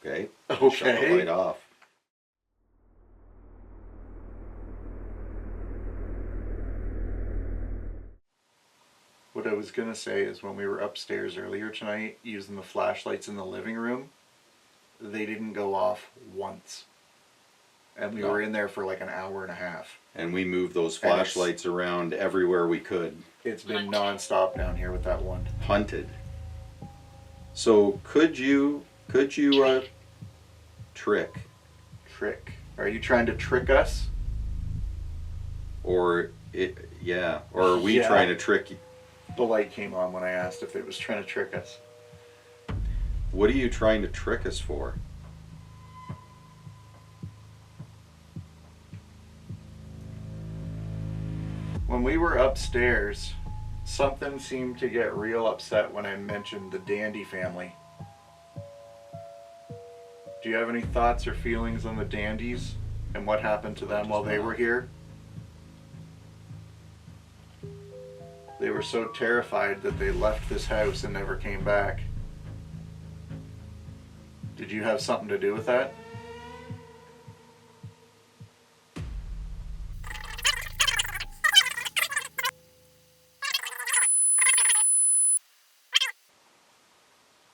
Okay. Shut the Okay. light off. What I was going to say is when we were upstairs earlier tonight using the flashlights in the living room, they didn't go off once. And we No. were in there for like an hour and a half. And we moved those And it's- flashlights around everywhere we could. It's been non-stop down here with that one. Hunted. So could you trick, Trick. Are you trying to trick us? or are we Yeah. trying to trick you? The light came on when I asked if it was trying to trick us. What are you trying to trick us for? When we were upstairs, something seemed to get real upset when I mentioned the Dandy family. Do you have any thoughts or feelings on the Dandies and what happened to them while they were here? They were so terrified that they left this house and never came back. Did you have something to do with that?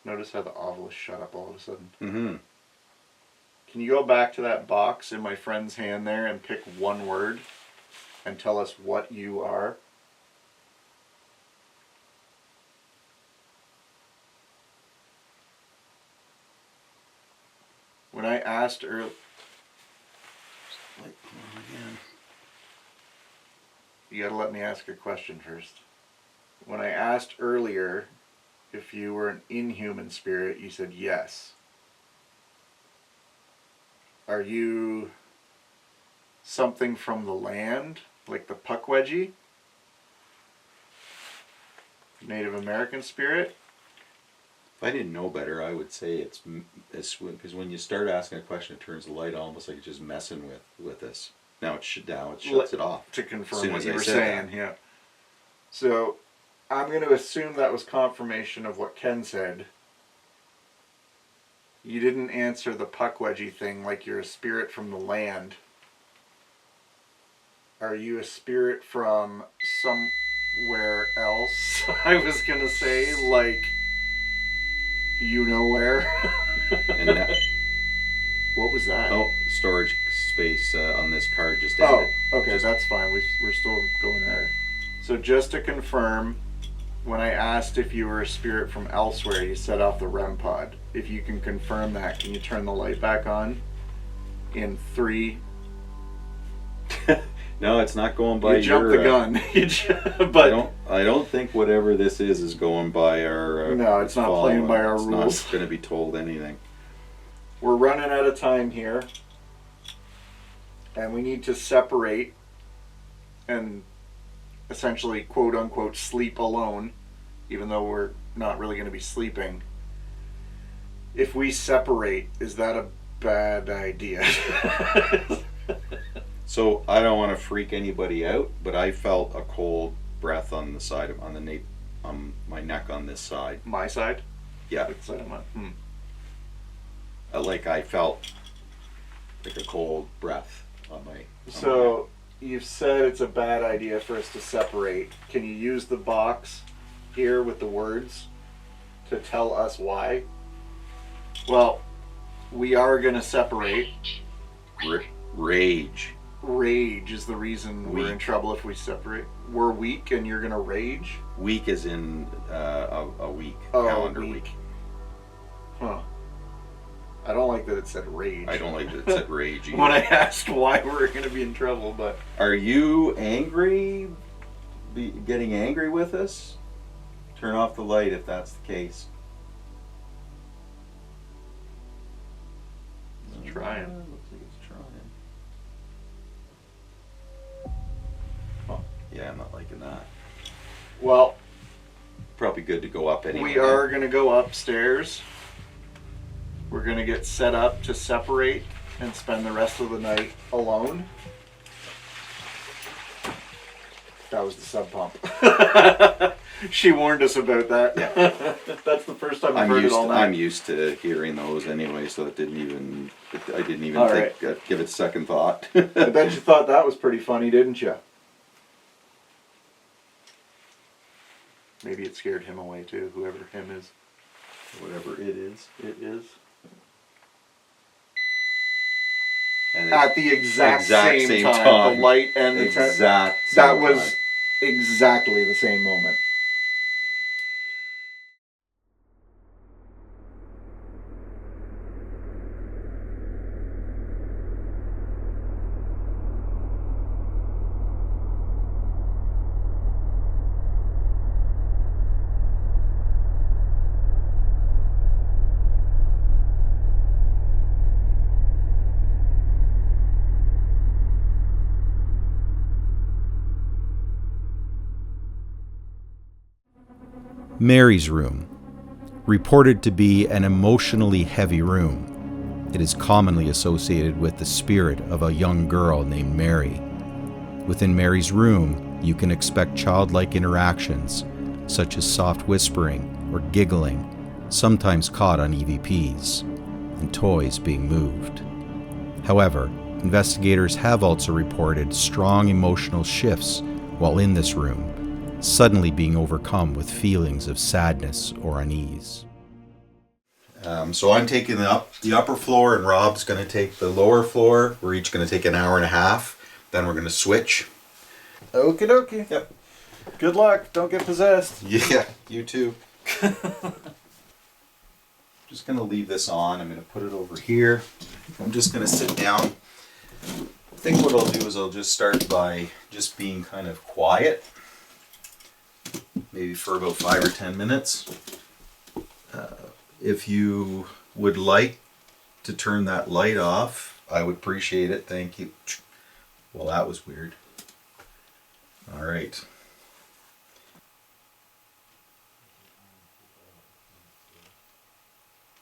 Notice how the obelisk shut up all of a sudden. Mm-hmm. Can you go back to that box in my friend's hand there and pick one word and tell us what you are? When I asked earlier... You gotta let me ask a question first. When I asked earlier if you were an inhuman spirit, you said yes. Are you something from the land, like the Pukwudgie? Native American spirit? If I didn't know better, I would say it's because when you start asking a question, it turns the light on, almost like it's just messing with us. Now it shuts it off. To As confirm soon what as you I were said saying, that. yeah. So, I'm going to assume that was confirmation of what Ken said. You didn't answer the Pukwudgie thing like you're a spirit from the land. Are you a spirit from somewhere else? I was going to say, like, you know where. And that, What was that? oh, storage space on this card just ended. Oh, okay, that's fine. We're still going there. So just to confirm, when I asked if you were a spirit from elsewhere, you set off the REM pod. If you can confirm that, can you turn the light back on? In 3. No, it's not going by You jumped the gun. But I don't think whatever this is going by our. No, it's not playing by our rules. It's not going to be told anything. We're running out of time here, and we need to separate and essentially, quote unquote, sleep alone, even though we're not really going to be sleeping. If we separate, is that a bad idea? So I don't want to freak anybody out, but I felt a cold breath on the side of on my neck on this side. My side? Yeah, Which side am I? like I felt like a cold breath on my. So you've said it's a bad idea for us to separate. Can you use the box here with the words to tell us why? Well, we are going to separate. Rage. Rage is the reason we're in trouble if we separate. We're weak and you're going to rage? Week is in a week. Oh, calendar week. Huh. I don't like that it said rage. I don't like that it said rage either. When I asked why we're going to be in trouble, but... Are you angry? Getting angry with us? Turn off the light if that's the case. It's trying. Looks like it's trying. Huh. Yeah, I'm not liking that. Well, Probably good to go up anyway. we are going to go upstairs. We're going to get set up to separate and spend the rest of the night alone. That was the sub pump. She warned us about that. Yeah. That's the first time I've heard it all night. I'm used to hearing those anyway, so I didn't even All think, give it second thought. I bet you thought that was pretty funny, didn't you? Maybe it scared him away too, whoever him is. Whatever it is. It is. And At the exact same time. The light and the exact that same was time. exactly the same moment. Mary's room. Reported to be an emotionally heavy room, it is commonly associated with the spirit of a young girl named Mary. Within Mary's room, you can expect childlike interactions, such as soft whispering or giggling, sometimes caught on EVPs, and toys being moved. However, investigators have also reported strong emotional shifts while in this room, suddenly being overcome with feelings of sadness or unease. So I'm taking the upper floor, and Rob's going to take the lower floor. We're each going to take an hour and a half. Then we're going to switch. Okie dokie. Yep. Good luck. Don't get possessed. Yeah, you too. Just going to leave this on. I'm going to put it over here. I'm just going to sit down. I think what I'll do is I'll just start by just being kind of quiet. Maybe for about 5 or 10 minutes. If you would like to turn that light off, I would appreciate it. Thank you. Well, that was weird. All right.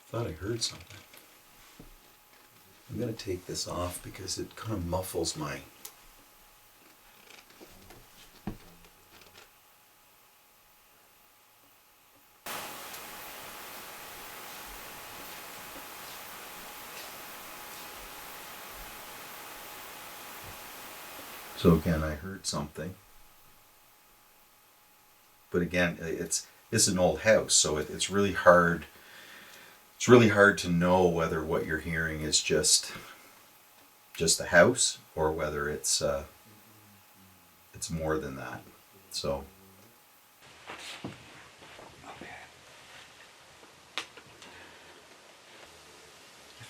Thought I heard something. I'm going to take this off because it kind of muffles my... So again, I heard something. But again, it's an old house, so it's really hard. It's really hard to know whether what you're hearing is just the house or whether it's more than that. So. I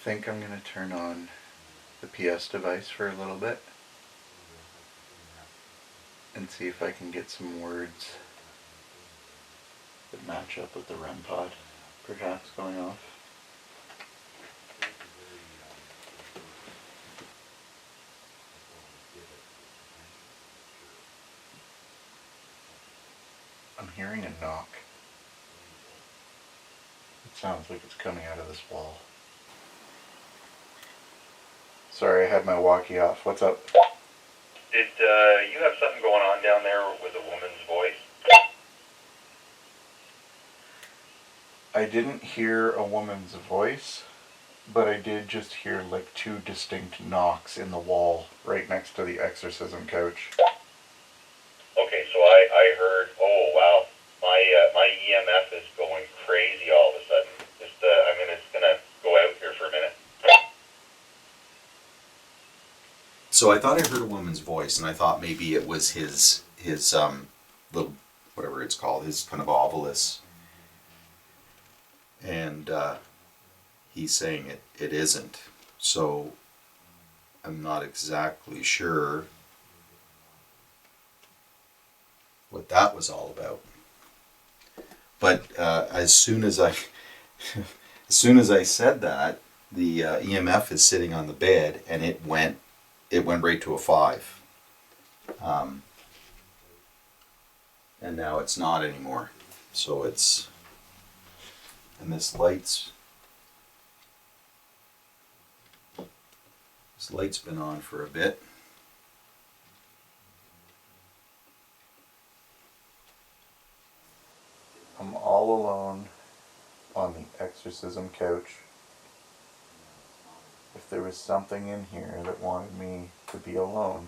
think I'm going to turn on the PS device for a little bit and see if I can get some words that match up with the REM pod perhaps going off. I'm hearing a knock. It sounds like it's coming out of this wall. Sorry, I had my walkie off. What's up? Did you have something going on down there with a woman's voice? I didn't hear a woman's voice, but I did just hear like 2 distinct knocks in the wall right next to the exorcism couch. Okay, so I heard, oh wow, my EMF is going crazy all of a sudden. Just, it's gonna go out here for a minute. So I thought I heard a woman's voice, and I thought maybe it was his little, whatever it's called, his kind of ovilus. And he's saying it isn't. So I'm not exactly sure what that was all about. But as soon as I said that, the EMF is sitting on the bed, and it went right to a 5. And now it's not anymore. So it's, and this light's been on for a bit. I'm all alone on the exorcism couch. If there was something in here that wanted me to be alone,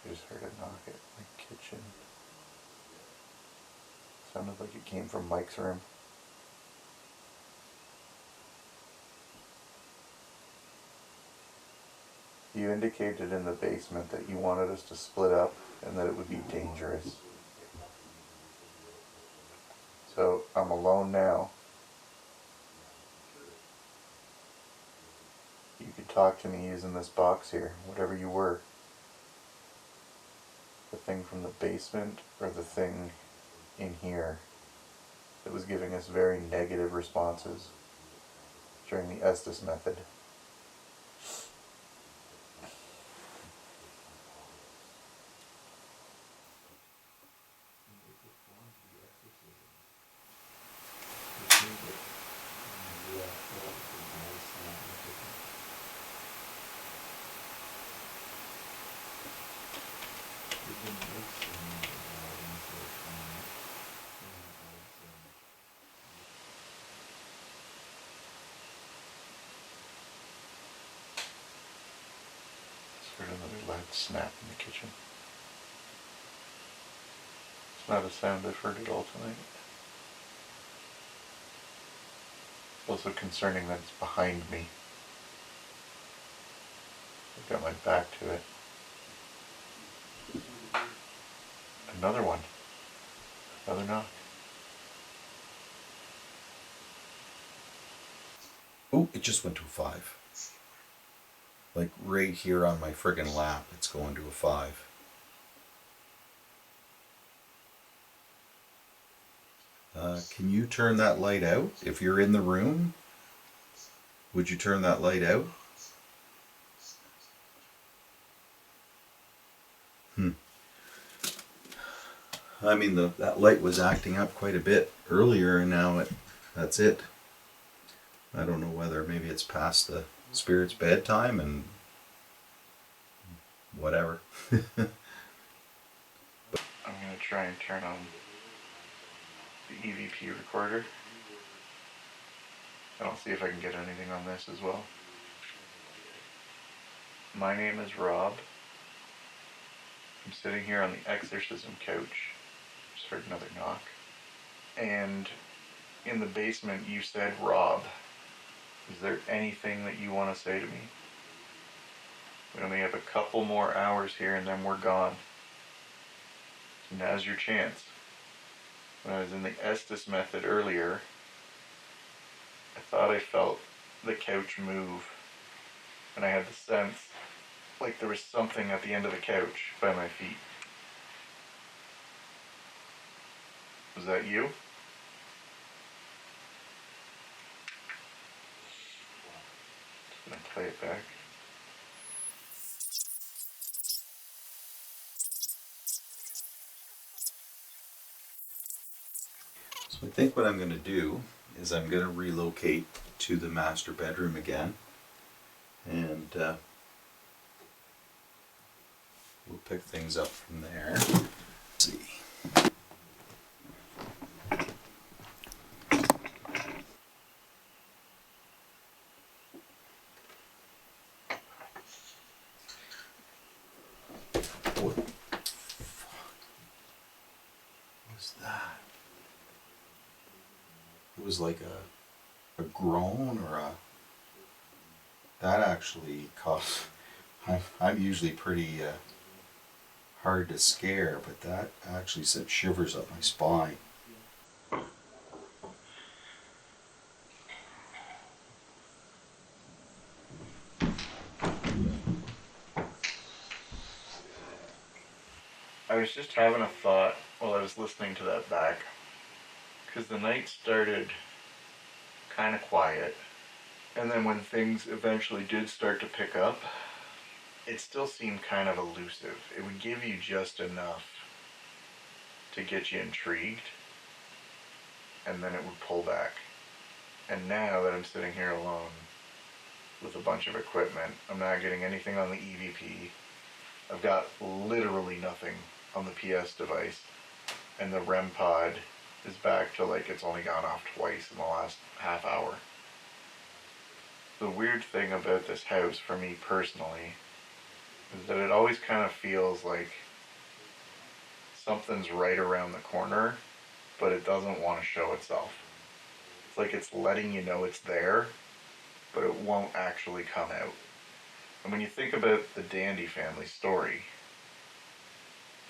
I just heard a knock at my kitchen. Sounded like it came from Mike's room. You indicated in the basement that you wanted us to split up and that it would be dangerous. So I'm alone now. You could talk to me using this box here, whatever you were. The thing from the basement or the thing in here that was giving us very negative responses during the Estes method. loud snap in the kitchen. It's not a sound I've heard at all tonight. It's also concerning that it's behind me. I've got my back to it. Another one. Another knock. Oh, it just went to a 5. Like right here on my friggin' lap, it's going to a 5. Can you turn that light out? If you're in the room, would you turn that light out? I mean, that light was acting up quite a bit earlier, and now that's it. I don't know whether maybe it's past the spirit's bedtime and whatever. I'm going to try and turn on the EVP recorder. And I'll see if I can get anything on this as well. My name is Rob. I'm sitting here on the exorcism couch. Just heard another knock. And in the basement you said, Rob, is there anything that you want to say to me? We only have a couple more hours here and then we're gone. So now's your chance. When I was in the Estes method earlier, I thought I felt the couch move. And I had the sense like there was something at the end of the couch by my feet. Was that you? Just gonna play it back. So I think what I'm going to do is I'm going to relocate to the master bedroom again, and we'll pick things up from there. Let's see. What the fuck was that? It was like a groan or a... That actually caused... I'm usually pretty hard to scare, but that actually sent shivers up my spine. I was just having a thought while I was listening to that back. Because the night started kind of quiet. And then when things eventually did start to pick up, it still seemed kind of elusive. It would give you just enough to get you intrigued, and then it would pull back. And now that I'm sitting here alone with a bunch of equipment, I'm not getting anything on the EVP. I've got literally nothing on the PS device, and the REM pod is back to like it's only gone off twice in the last half hour. The weird thing about this house for me personally is that it always kind of feels like something's right around the corner, but it doesn't want to show itself. It's like it's letting you know it's there, but it won't actually come out. And when you think about the Dandy family story,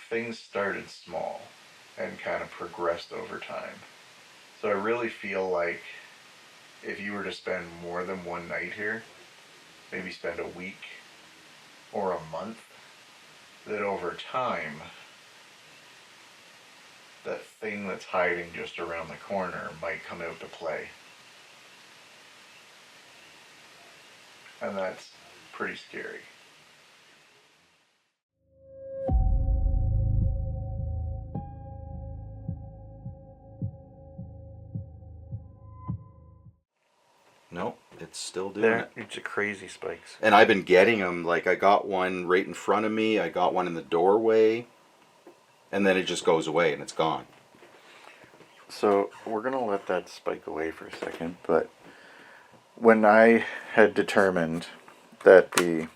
things started small and kind of progressed over time. So I really feel like if you were to spend more than one night here, maybe spend a week or a month, that over time, that thing that's hiding just around the corner might come out to play. And that's pretty scary. Nope, it's still doing There, it. it's a crazy spikes. And I've been getting them, like I got one right in front of me, I got one in the doorway, and then it just goes away and it's gone. So we're going to let that spike away for a second, but when I had determined that the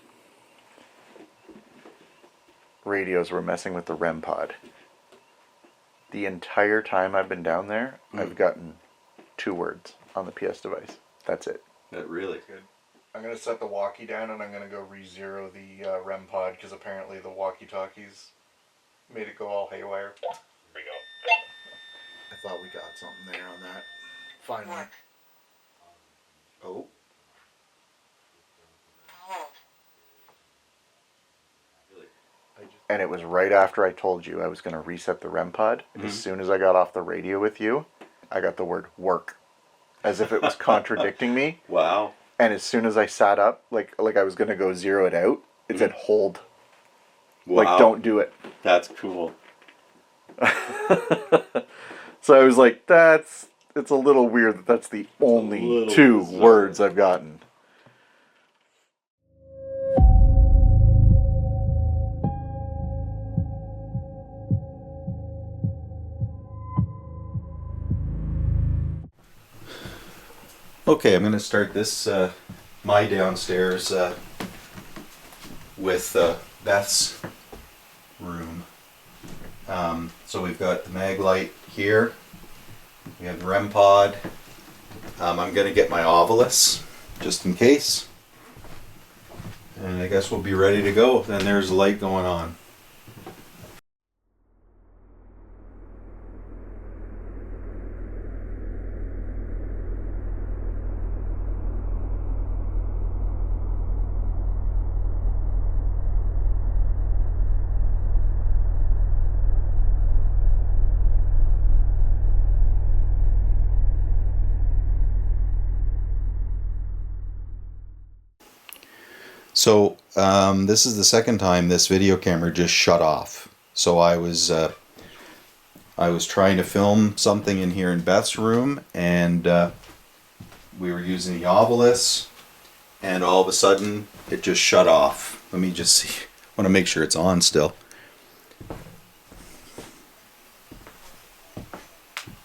radios were messing with the REM pod. The entire time I've been down there, I've gotten 2 words on the PS device. That's it. That really Good. I'm going to set the walkie down and I'm going to go re-zero the REM pod because apparently the walkie-talkies made it go all haywire. Here we go. I thought we got something there on that. Finally. Oh. And it was right after I told you I was going to reset the REM pod. As soon as I got off the radio with you, I got the word work. As if it was contradicting me. Wow. And as soon as I sat up, like I was going to go zero it out, it said hold. Wow. Like, don't do it. That's cool. So I was like, it's a little weird that that's the only 2 bizarre. words I've gotten. Okay, I'm going to start this, my downstairs, with Beth's room. So we've got the mag light here. We have the REM pod. I'm going to get my HUAILux, just in case. And I guess we'll be ready to go. Then there's the light going on. So this is the second time this video camera just shut off. So I was trying to film something in here in Beth's room, and we were using the HUAILux, and all of a sudden it just shut off. Let me just see. I want to make sure it's on still.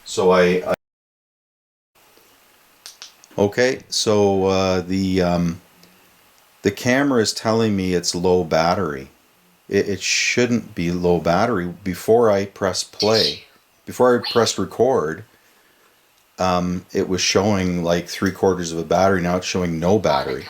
So okay. So the camera is telling me it's low battery. It shouldn't be low battery. Before I press play, before I pressed record, it was showing like 3/4 of a battery. Now it's showing no battery.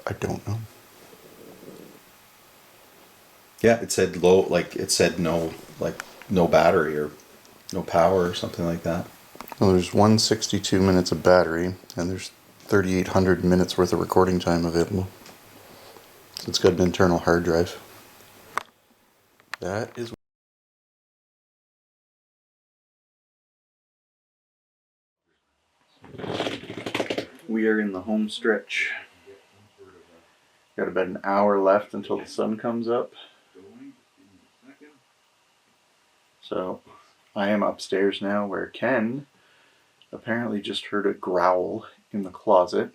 I don't know. Yeah, it said low, like it said no, like no battery or no power or something like that. Well, there's 162 minutes of battery, and there's 3,800 minutes worth of recording time available. So it's got an internal hard drive. That is. We are in the home stretch. Got about an hour left until the sun comes up. So I am upstairs now, where Ken apparently just heard a growl in the closet,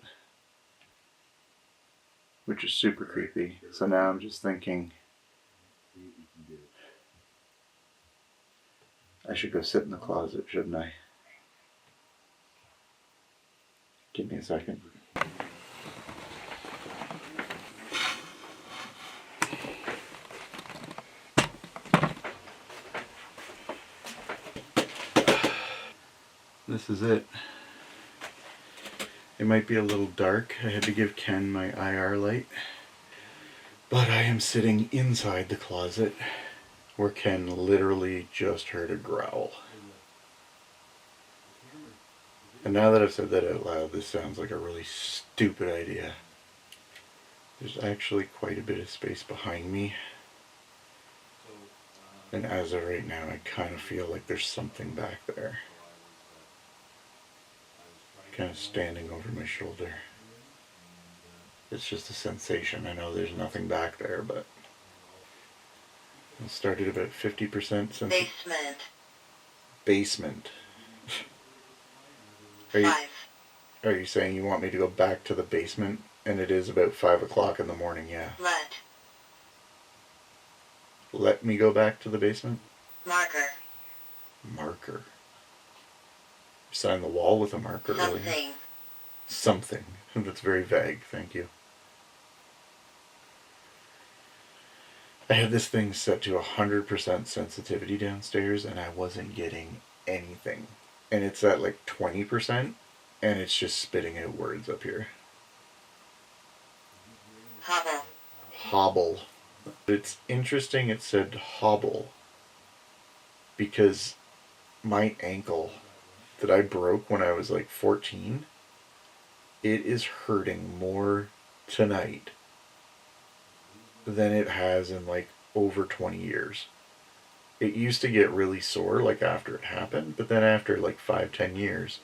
which is super creepy. So now I'm just thinking I should go sit in the closet, shouldn't I? Give me a second. This is it. It might be a little dark. I had to give Ken my IR light. But I am sitting inside the closet where Ken literally just heard a growl. And now that I've said that out loud, this sounds like a really stupid idea. There's actually quite a bit of space behind me. And as of right now, I kind of feel like there's something back there. Kind of standing over my shoulder. It's just a sensation. I know there's nothing back there, but it started about 50% since Basement. basement. Are you saying you want me to go back to the basement? And it is about 5 o'clock in the morning, yeah. let me go back to the basement? Marker. Marker. You signed the wall with a marker earlier. Something. Something. That's very vague, thank you. I had this thing set to 100% sensitivity downstairs and I wasn't getting anything. And it's at like 20% and it's just spitting out words up here. Hobble. Hobble. It's interesting it said hobble because my ankle that I broke when I was like 14, it is hurting more tonight than it has in like over 20 years. It used to get really sore like after it happened, but then after like 5-10 years,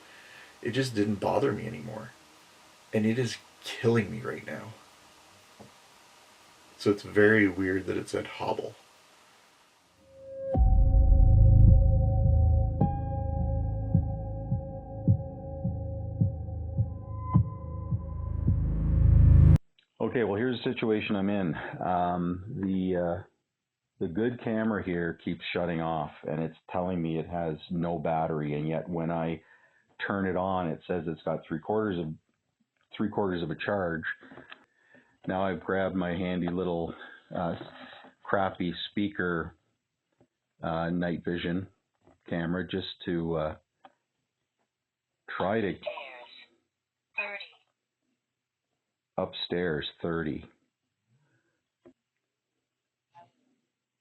it just didn't bother me anymore. And it is killing me right now. So it's very weird that it said hobble. Okay, well, here's the situation I'm in. The good camera here keeps shutting off, and it's telling me it has no battery, and yet when I turn it on, it says it's got three quarters of a charge. Now I've grabbed my handy little crappy speaker night vision camera just to try to... Upstairs, 30.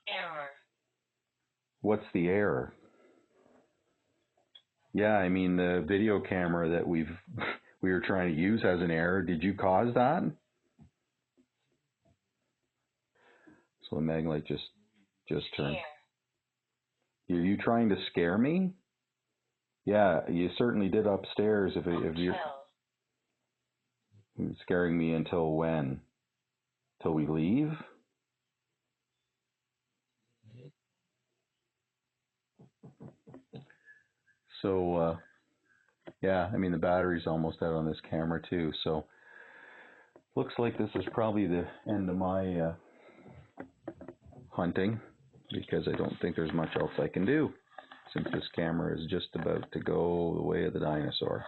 Error. What's the error? Yeah, I mean, the video camera that we were trying to use has an error. Did you cause that? So the mag light just turned. Are you trying to scare me? Yeah, you certainly did upstairs. If you're scaring me until when? Till we leave? So, yeah, I mean, the battery's almost out on this camera too, so looks like this is probably the end of my hunting, because I don't think there's much else I can do, since this camera is just about to go the way of the dinosaur.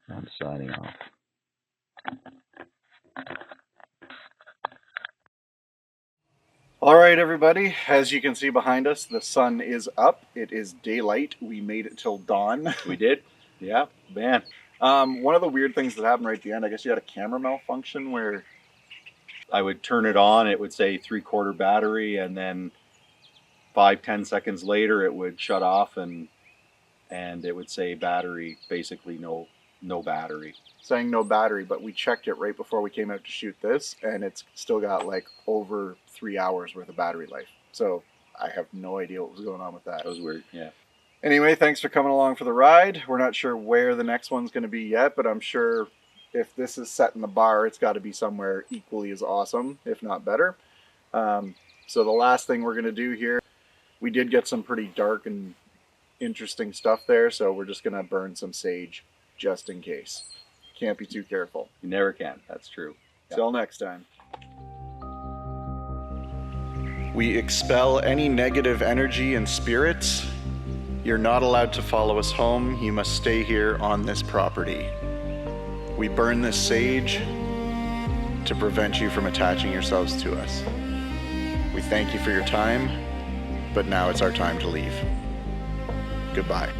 I'm signing off. All right, everybody. As you can see behind us, the sun is up. It is daylight. We made it till dawn. We did? Yeah, man. One of the weird things that happened right at the end, I guess you had a camera malfunction where I would turn it on, it would say 3/4 battery, and then 5-10 seconds later it would shut off and it would say battery, basically no battery. saying no battery, but we checked it right before we came out to shoot this, and it's still got like over 3 hours worth of battery life. So I have no idea what was going on with that. That was weird, yeah. Anyway, thanks for coming along for the ride. We're not sure where the next one's going to be yet, but I'm sure if this is set in the bar, it's got to be somewhere equally as awesome, if not better. So the last thing we're going to do here, we did get some pretty dark and interesting stuff there, so we're just going to burn some sage just in case. Can't be too careful. You never can, that's true. Yeah. Till next time. We expel any negative energy and spirits. You're not allowed to follow us home. You must stay here on this property. We burn this sage to prevent you from attaching yourselves to us. We thank you for your time, but now it's our time to leave. Goodbye.